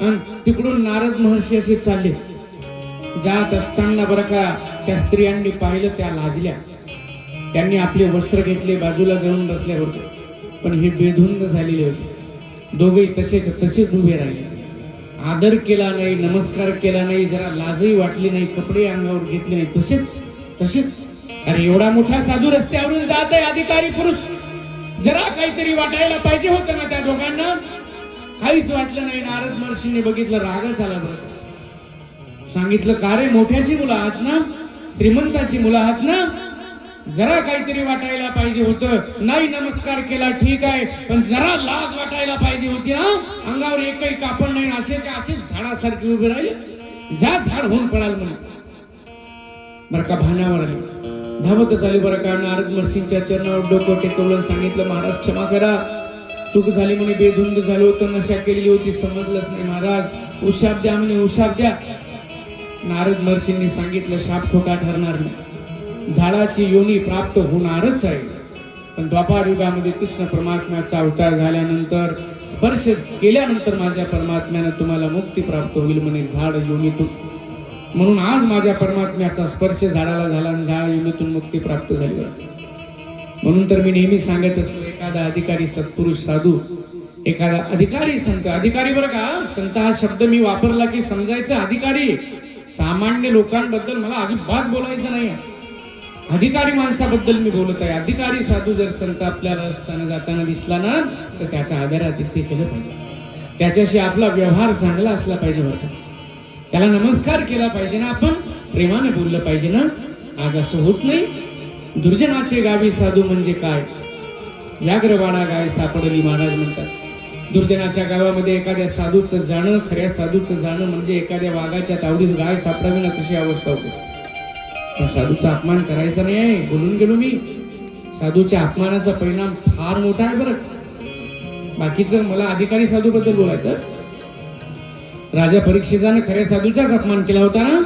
आणि तिकडून नारद महर्षी असे चालले जात असताना बरं का, त्या स्त्रियांनी पाहिलं, त्या लाजल्या. त्यांनी आपले वस्त्र घेतले, बाजूला जाऊन बसल्या होते. पण हे बेधुंद झालेले होते. दोघेही तसेच उभे राहिले. आदर केला नाही, नमस्कार केला नाही, जरा लाजही वाटली नाही, कपडे अंगावर घेतले नाही, तसेच. अरे एवढा मोठा साधू रस्त्यावरून जात आहे, अधिकारी पुरुष, जरा काहीतरी वाटायला पाहिजे होतं ना त्या दोघांना. काहीच वाटलं नाही. नारद महर्षींनी बघितलं, रागच आला बरं. सांगितलं, का रे, मोठ्याची मुलं आहात ना, श्रीमंताची मुलं आहात ना, जरा काहीतरी वाटायला पाहिजे होतं. नाही नमस्कार केला ठीक आहे, पण जरा लाज वाटायला पाहिजे होती ना. अंगावर एकही कापड नाही, असेच झाडासारखे उभे राहिले. जा झाड होऊन पडाल म्हणे. बरं का, भानावर आले, धावतच आले बरं का. नारद महर्षींच्या चरणावर डोकं टेकवलं, सांगितलं, महाराज क्षमा करा, चूक झाली म्हणे, बेधुंद झालं होतं, नशा केलेली होती, समजलंच नाही महाराज, उशाप द्या म्हणे, उशाप द्या. नारद महर्षींनी सांगितलं, शाप खोटा ठरणार नाही, झाडाची योनी प्राप्त होणारच आहे. पण द्वापार युगामध्ये कृष्ण परमात्म्याचा अवतार झाल्यानंतर, स्पर्श केल्यानंतर माझ्या परमात्म्यानं तुम्हाला मुक्ती प्राप्त होईल म्हणे झाड योनीतून. म्हणून आज माझ्या परमात्म्याचा स्पर्श झाडाला झाला आणि झाड योनीतून मुक्ती प्राप्त झाली. म्हणून तर मी नेहमी सांगत असतो, एखादा अधिकारी सत्पुरुष साधू, एखादा अधिकारी संत, अधिकारी बरं का, संत हा शब्द मी वापरला की समजायचं अधिकारी. सामान्य लोकांबद्दल मला अजिबात बोलायचं नाही, अधिकारी माणसाबद्दल मी बोलत आहे. अधिकारी साधू जर संत आपल्याला असताना जाताना दिसला ना, तर त्याचा आदरातिथ्य केलं पाहिजे, त्याच्याशी आपला व्यवहार चांगला असला पाहिजे बरं, त्याला नमस्कार केला पाहिजे ना, आपण प्रेमाने बोललं पाहिजे ना. आज असं होत नाही. दुर्जनाचे गावी साधू म्हणजे काय, व्याघ्रवाडा गाय सापडली महाराज म्हणतात. दुर्जनाच्या गावामध्ये एखाद्या साधूचं जाणं, खऱ्या साधूचं जाणं म्हणजे एखाद्या वाघाच्या तावडीत गाय सापडावी ना, तशी अवस्था होते. पण साधूचा अपमान करायचा नाही आहे, बोलून गेलो मी. साधूच्या अपमानाचा परिणाम फार मोठा आहे बरं. बाकीचं मला अधिकारी साधू बद्दल बोलायचं. राजा परीक्षिताने खऱ्या साधूचाच अपमान केला होता ना,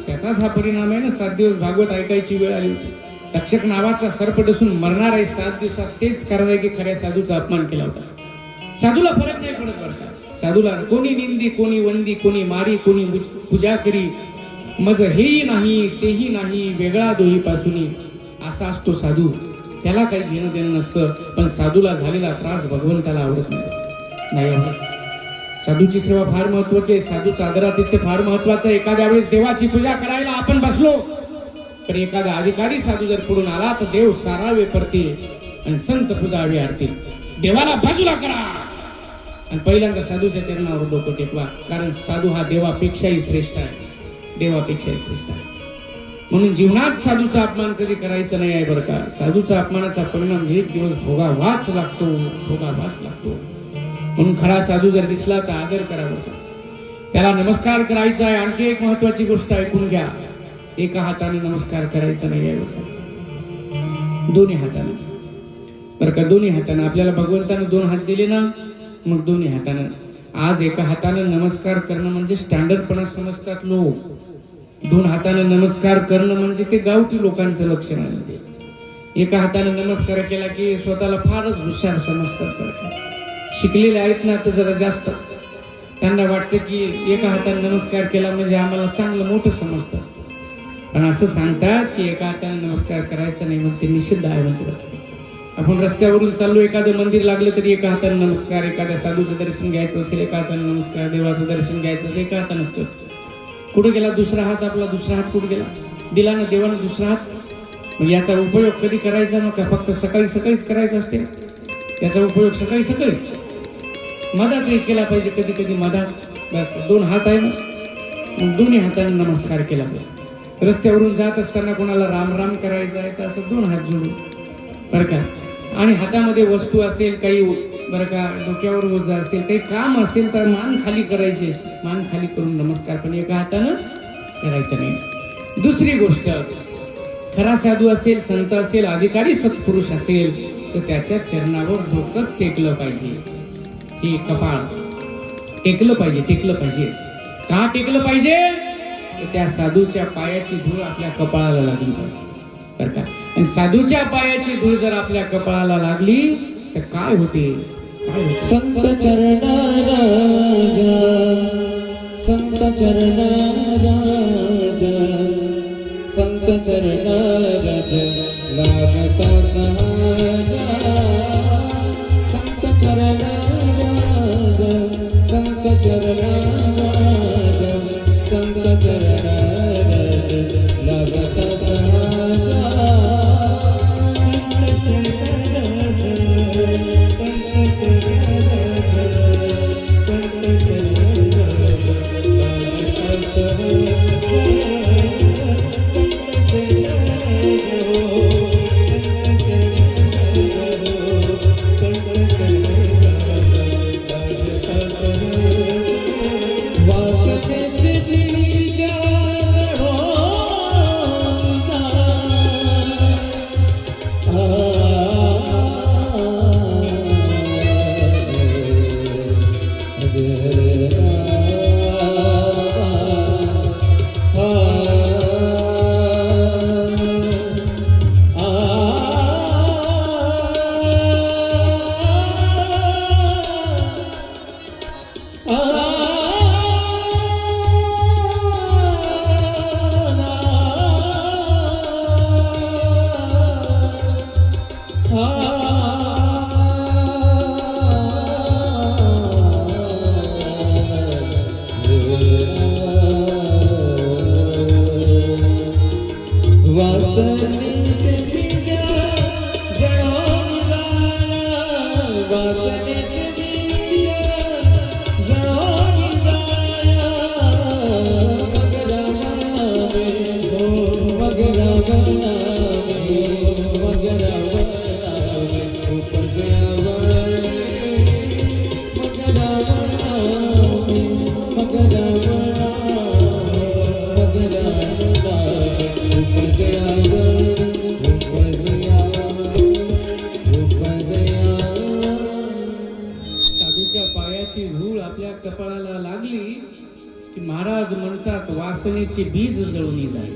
त्याचाच हा परिणाम आहे ना. 7 दिवस भागवत ऐकायची वेळ आली होती. तक्षक नावाचा सर्प डसून मरणार आहे, 7 दिवसात तेच कारवाई की खऱ्या साधूचा अपमान केला होता. साधूला फरक नाही पडत बरं का. साधूला कोणी निंदी, कोणी वंदी, कोणी मारी, कोणी पूजा करी, मज हेही नाही तेही नाही, वेगळा दोही पासून असा असतो साधू. त्याला काही घेणं देणं नसतं. पण साधूला झालेला त्रास भगवंताला आवडत नाही आवडत. साधूची सेवा फार महत्वाची आहे, साधूचं आदरातिथ्य फार महत्वाचं आहे. एखाद्या वेळेस देवाची पूजा करायला आपण बसलो, तर एखादा अधिकारी साधू जर पुढून आला तर देव सारावे परते आणि संत पूजावे आरती. देवाला बाजूला करा आणि पहिल्यांदा साधूच्या चरणावर डोकं टेकवा, कारण साधू हा देवापेक्षाही श्रेष्ठ आहे, देवापेक्षाही श्रेष्ठ आहे. म्हणून जीवनात साधूचा अपमान कधी करायचा नाही आहे बरं का. साधूचा अपमानाचा परिणाम एक दिवस भोगावाच लागतो. म्हणून खरा साधू जर दिसला तर आदर करावा, त्याला नमस्कार करायचा आहे. आणखी एक महत्वाची गोष्ट ऐकून घ्या, एका हाताने नमस्कार करायचा नाही आहे बरं का, दोन्ही हाताने बरं का. दोन्ही हाताने आपल्याला भगवंतानं 2 हात दिले ना, मग दोन्ही हाताने. आज एका हाताने नमस्कार करणं म्हणजे स्टँडर्डपणा समजतात लोक. 2 हाताने नमस्कार करणं म्हणजे ते गावठी लोकांचं लक्षण आहे ते. एका हाताने नमस्कार केला की स्वतःला फारच हुशार समजतात. शिकलेले आहेत ना तर जरा जास्त त्यांना वाटतं की एका हाताने नमस्कार केला म्हणजे आम्हाला चांगलं मोठं समजतं, पण असं सांगतात की एका हाताने नमस्कार करायचा नाही, मग ते निषिद्ध आहे म्हणतात. आपण रस्त्यावरून चाललो, एखादं मंदिर लागलं तरी एका हाताने नमस्कार, एखाद्या साधूचं दर्शन घ्यायचं असेल एका हाताने नमस्कार, देवाचं दर्शन घ्यायचं असेल एका हातानेच करतो. कुठे गेला दुसरा हात आपला, दुसरा हात कुठे गेला, दिला ना देवानं दुसरा हात. मग याचा उपयोग कधी करायचा मग का फक्त सकाळी सकाळीच करायचा असते? याचा उपयोग सकाळी सकाळीच मधात केला पाहिजे, कधी कधी मधात. दोन हात आहे ना, मग दोन्ही हाताने नमस्कार केला पाहिजे. रस्त्यावरून जात असताना कोणाला राम राम करायचं आहे तर असं दोन हात जोडून बरं का, आणि हातामध्ये वस्तू असेल काही बरं का, डोक्यावर ओझं असेल काही काम असेल तर मान खाली करायची, मान खाली करून नमस्कार, पण एका हातानं करायचं नाही. दुसरी गोष्ट, खरा साधू असेल, संत असेल, अधिकारी सत्पुरुष असेल तर त्याच्या चरणावर डोकंच टेकलं पाहिजे. हे कपाळ टेकलं पाहिजे, टेकलं पाहिजे. का टेकलं पाहिजे? तर त्या साधूच्या पायाची धूळ आपल्या कपाळाला लागली पाहिजे बरं का. आणि साधूच्या पायाची धूळ जर आपल्या कपाळाला लागली तर काय होते? काय होते? संत चरण राजा, संत चरण राजा, संत चरण राजा लागता समाजा. संत चरण राजा, संत चरण राजा, संत चरण राजा लागता समाजा. कपाळाला लागली की महाराज म्हणतात वासनेचे बीज जळून जाईल.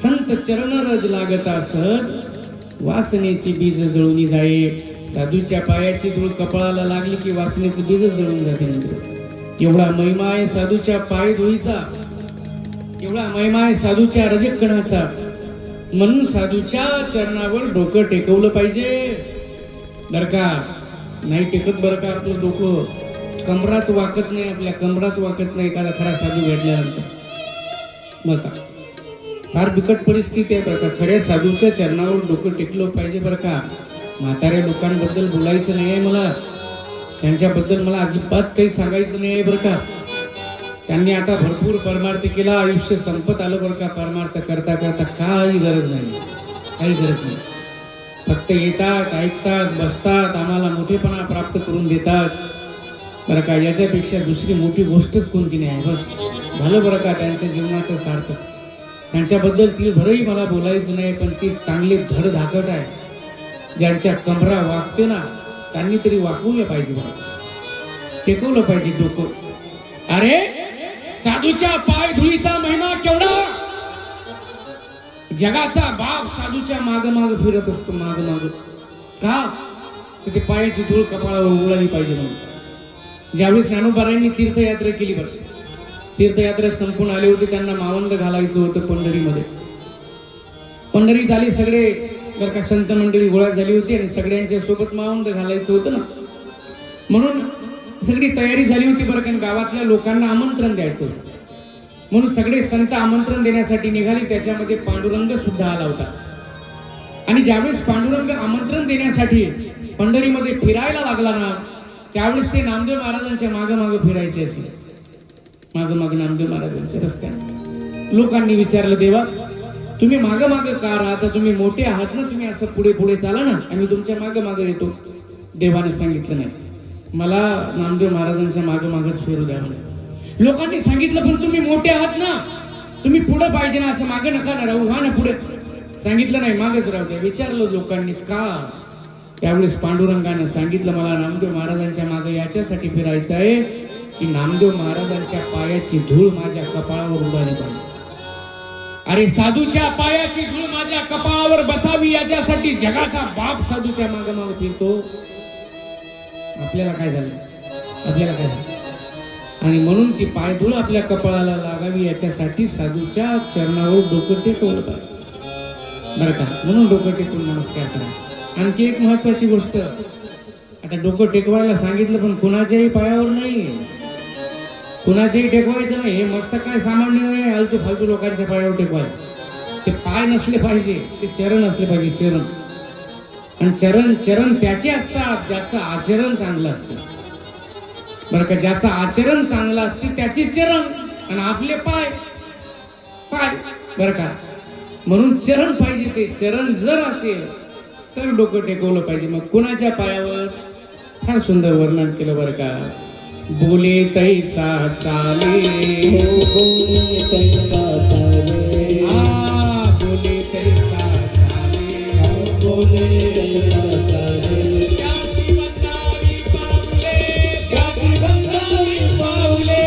संत चरण रज लागत असत वासनेची बीज जळून जाईल. साधूच्या पायाची धूळ कपाळाला लागली की वासनेचे बीज जळून जाते. एवढा महिमा आहे साधूच्या पाय धुळीचा, एवढा महिमा आहे साधूच्या रजकणाचा. म्हणून साधूच्या चरणावर डोकं टेकवलं पाहिजे बर का. नाही टेकत बर का आपलं डोकं, कमराच वाकत नाही, आपल्या कमराच वाकत नाही एखादा खरा साधू भेटल्यानंतर. मग फार बिकट परिस्थिती आहे बरं का. खऱ्या साधूच्या चरणावर डोकं टेकलं पाहिजे बरं का. म्हाताऱ्या लोकांबद्दल बोलायचं नाही आहे मला, त्यांच्याबद्दल मला अजिबात काही सांगायचं नाही आहे बरं का. त्यांनी आता भरपूर परमार्थ केला, आयुष्य संपत आलं बरं का. परमार्थ करता करता काही गरज नाही, काही गरज नाही. फक्त येतात, ऐकतात, बसतात, आम्हाला मोठेपणा प्राप्त करून देतात बरं का. याच्यापेक्षा दुसरी मोठी गोष्टच कोणती नाही. बस झालं बरं का त्यांच्या जीवनाचं सार्थक. त्यांच्याबद्दल ती भरही मला बोलायचं नाही, पण ती चांगली धड धाकट आहे. ज्यांच्या कमरा वागते ना त्यांनी तरी वाकवलं पाहिजे बरं, टेकवलं पाहिजे डोकं. अरे साधूच्या पाय धुळीचा महिमा केवढा. जगाचा बाप साधूच्या माग माग फिरत असतो, माग माग. का? तर ते पायाची धूळ कपाळावर उडवली पाहिजे म्हणून ज्यावेळेस ज्ञानोबारायांनी तीर्थयात्रा केली बरं, तीर्थयात्रा संपून आले होते, त्यांना मावंद घालायचं होतं पंढरीमध्ये. पंढरीत आले सगळे बरं का, संत मंडळी गोळा झाली होती आणि सगळ्यांच्या सोबत मावंद घालायचं होतं ना, म्हणून सगळी तयारी झाली होती बरं का. गावातल्या लोकांना आमंत्रण द्यायचं होतं म्हणून सगळे संत आमंत्रण देण्यासाठी निघाले. त्याच्यामध्ये पांडुरंग सुद्धा आला होता. आणि ज्यावेळेस पांडुरंग आमंत्रण देण्यासाठी पंढरीमध्ये फिरायला लागला ना, त्यावेळेस ते नामदेव महाराजांच्या मागं मागं फिरायचे असे, मागं मागं नामदेव महाराजांच्या रस्त्यात. लोकांनी विचारलं, देवा तुम्ही मागं मागं का राहता, तुम्ही मोठे आहात ना, तुम्ही असं पुढे पुढे चाला ना, आम्ही तुमच्या मागं मागं येतो. देवाने सांगितलं नाही, मला नामदेव महाराजांच्या मागं मागच फिरू द्या म्हणे. लोकांनी सांगितलं, पण तुम्ही मोठे आहात ना, तुम्ही पुढे पाहिजे ना, असं मागे नका ना राहू, व्हा ना पुढे. सांगितलं नाही, मागच राहू द्या. विचारलं लोकांनी का, त्यावेळेस पांडुरंगानं सांगितलं, मला नामदेव महाराजांच्या मागे याच्यासाठी फिरायचं आहे की नामदेव महाराजांच्या पायाची धूळ माझ्या कपाळावर उडाली पाहिजे. अरे साधूच्या पायाची धूळ माझ्या कपाळावर बसावी याच्यासाठी जगाचा बाप साधूच्या मागे मागे फिरतो. आपल्याला काय झालं, आपल्याला काय झालं? आणि म्हणून ती पायधूळ आपल्या कपाळाला लागावी याच्यासाठी साधूच्या चरणावर डोकं टेकवलं पाहिजे बरं का. म्हणून डोकं टेकून नमस्कार करा. आणखी एक महत्वाची गोष्ट, आता डोकं टेकवायला सांगितलं, पण कुणाच्याही पायावर नाही, कुणाच्याही टेकवायचं नाही. हे मस्त काय सामान्य नाही, आलतू फालतू लोकांच्या पायावर टेकवायचं. ते पाय नसले पाहिजे, ते चरण असले पाहिजे, चरण. आणि चरण चरण त्याचे असतात ज्याचं आचरण चांगलं असतं बरं का. ज्याचं आचरण चांगलं असते त्याचे चरण, आणि आपले पाय पाय बरं का. म्हणून चरण पाहिजे, ते चरण जर असेल तर डोकं टेकवलं पाहिजे. मग कुणाच्या पायावर, फार सुंदर वर्णन केलं बरं का. बोले तैसा चाले, बोले तैसा चाले, बोले तैसा चाले, बोले तैसा चाले, त्याची वंदावी पाऊले,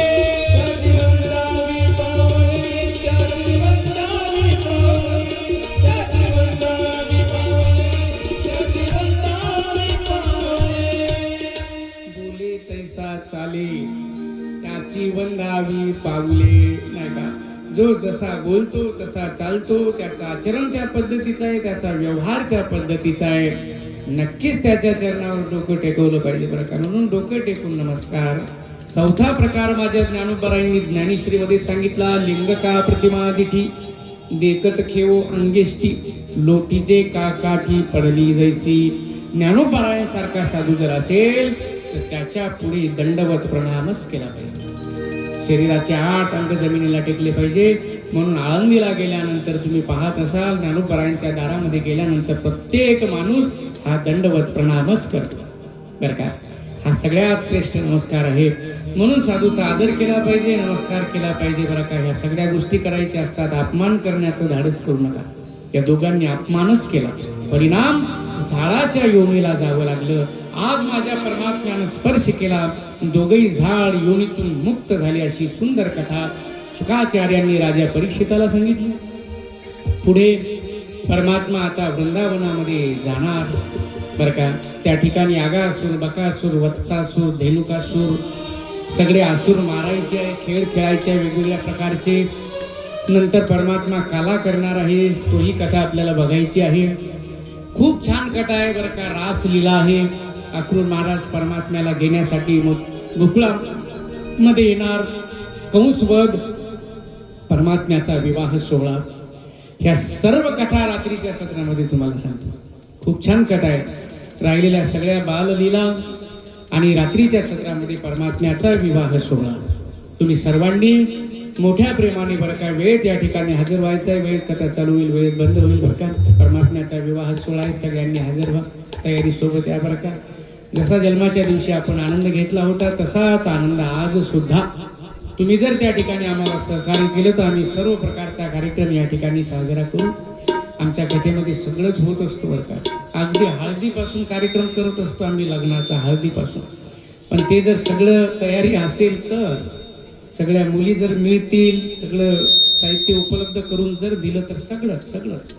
त्याची वंदावी पाऊले, त्याची वंदावी पाऊले, त्याची वंदावी पाऊले, त्याची वंदावी पाऊले, त्याची वंदावी पाऊले. बोले तैसा चाले, त्याची वंदावी पाऊले. नाही का, जो जसा बोलतो तसा चालतो, त्याचं आचरण त्या पद्धतीचं आहे, त्याचा व्यवहार त्या पद्धतीचा आहे. नक्कीच त्याच्या चरणावर डोकं टेकवलं पाहिजे बरं का. म्हणून डोकं टेकून नमस्कार. चौथा प्रकार माझ्या ज्ञानोबारायांनी ज्ञानेश्वरीमध्ये सांगितला, लिंगका प्रतिमा दिठी देखत खेव अंगेष्टी, लोटीचे का काठी पडली जैसी. ज्ञानोबारायांसारखा साधू जर असेल तर त्याच्या पुढे दंडवत प्रणामच केला पाहिजे. शरीराचे 8 अंग जमिनीला टेकले पाहिजे. म्हणून आळंदीला गेल्यानंतर तुम्ही पाहत असाल, ज्ञानोबारायांच्या दारामध्ये गेल्यानंतर प्रत्येक माणूस हा दंडवत प्रणामच करतो बरं का. हा सगळ्यात श्रेष्ठ नमस्कार आहे. म्हणून साधूचा आदर केला पाहिजे, नमस्कार केला पाहिजे बरं का. ह्या सगळ्या गोष्टी करायच्या असतात. अपमान करण्याचं धाडस करू नका. या दोघांनी अपमानच केला, परिणाम झाडाच्या योनीला जावं लागलं. आज माझ्या परमात्म्यानं स्पर्श केला, दोघही झाड योनीतून मुक्त झाले. अशी सुंदर कथा शुकाचार्यांनी राजा परीक्षिताला सांगितली. पुढे परमात्मा आता वृंदावनामध्ये जाणार बरं का. त्या ठिकाणी आगासूर, बकासूर, वत्सासूर, धेनुकासूर सगळे असुर मारायचे आहे, खेळ खेळायचे वेगवेगळ्या प्रकारचे. नंतर परमात्मा काला करणार आहे, तोही कथा आपल्याला बघायची आहे. खूप छान कथा आहे बरं का. रासलीला आहे. अक्रूर महाराज परमात्म्याला घेण्यासाठी गोकुळामध्ये येणार. कंसवध, परमात्म्याचा विवाह सोहळा, ह्या सर्व कथा रात्रीच्या सत्रामध्ये तुम्हाला सांगतो. खूप छान कथा आहे. राहिलेल्या सगळ्या बाललीला आणि रात्रीच्या सत्रामध्ये परमात्म्याचा विवाह सोहळा. तुम्ही सर्वांनी मोठ्या प्रेमाने बरं का वेळेत या ठिकाणी हजर व्हायचं आहे. वेळेत कथा चालू होईल, वेळेत बंद होईल बरं का. परमात्म्याचा विवाह सोहळा आहे, सगळ्यांनी हजर व्हा, तयारी सोबत या बरं का. जसा जन्माच्या दिवशी आपण आनंद घेतला होता तसाच आनंद आज सुद्धा तुम्ही जर त्या ठिकाणी आम्हाला सहकार्य केलं तर आम्ही सर्व प्रकारचा कार्यक्रम या ठिकाणी साजरा करू. आमच्या कथेमध्ये सगळंच होत असतो बरं का. अगदी हळदीपासून कार्यक्रम करत असतो आम्ही, लग्नाचा हळदीपासून. पण ते जर सगळं तयारी असेल तर, सगळ्या मुली जर मिळतील, सगळं साहित्य उपलब्ध करून जर दिलं तर सगळंच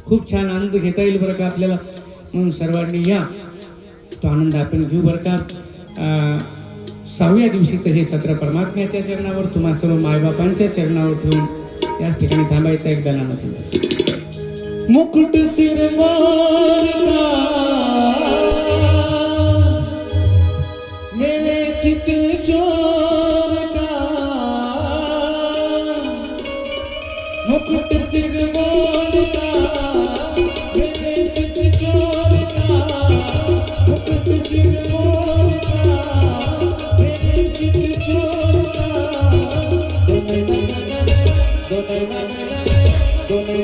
खूप छान आनंद घेता येईल बरं का आपल्याला. म्हणून सर्वांनी या. तो आनंद आपण घेऊ बरं का. 6व्या दिवशीचं हे सत्र परमात्म्याच्या चरणावर, तुम्हा सर्व मायबापांच्या चरणावर ठेवून याच ठिकाणी थांबायचं. एकदा नामाचं मुकुट सिर मोर का मेरे चित चोर का, मुकुट सिर मोर का मेरे चित चोर का, मुकुट सिर मोर का मेरे चित चोर का. दोनों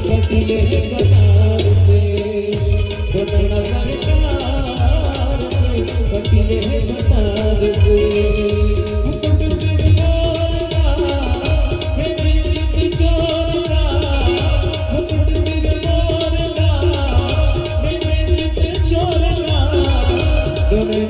कटिले कटार से, दोनों सरकार कटिले कटार से. मुकुट सिर मोर का मेरे चित चोर का, मुकुट सिर मोर का मेरे चित चोर का. दोनों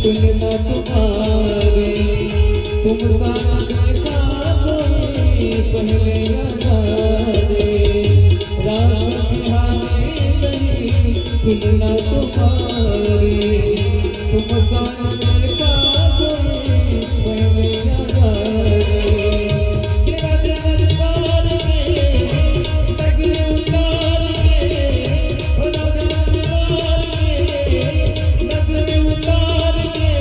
तुलना तुम्हारी, तुम सा देखा कोई पहले हमारे. रास बिहारी नहीं तुलना तुम्हारी, तुम सा देखा कोई पहले हमारे. राज दरबार में नजर उतार के, राज दरबार में नजर उतार के.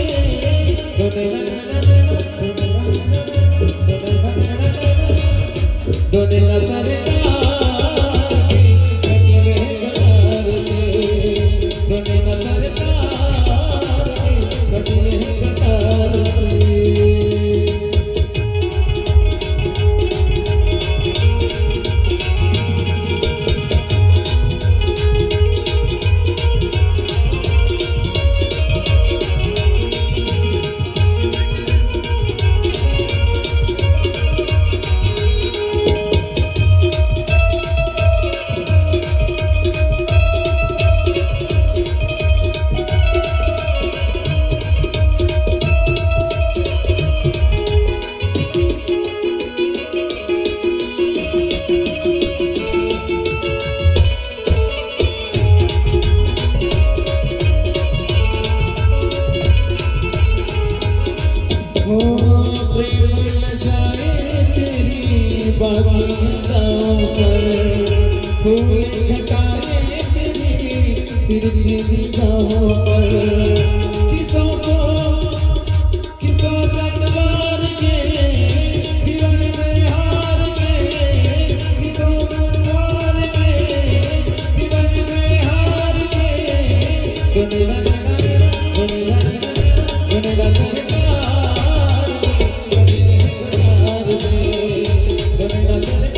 दोनों सरकार कटिले कटार से, दोनों सरकार कटिले कटार से. फूल घटाए तेरी तिरछी निगाहों पर. किसों जज्बार के हिरण में हार के, किसों जज्बार के हिरण में हार के. दोनों सरकार दोनों सरकार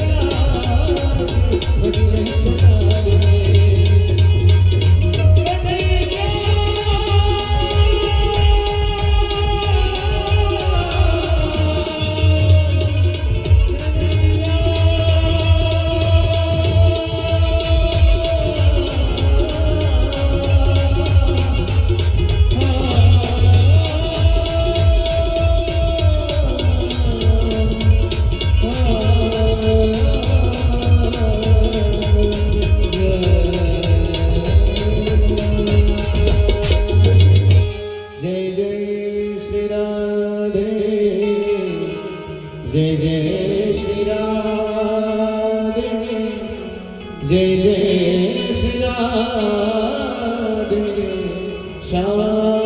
शांती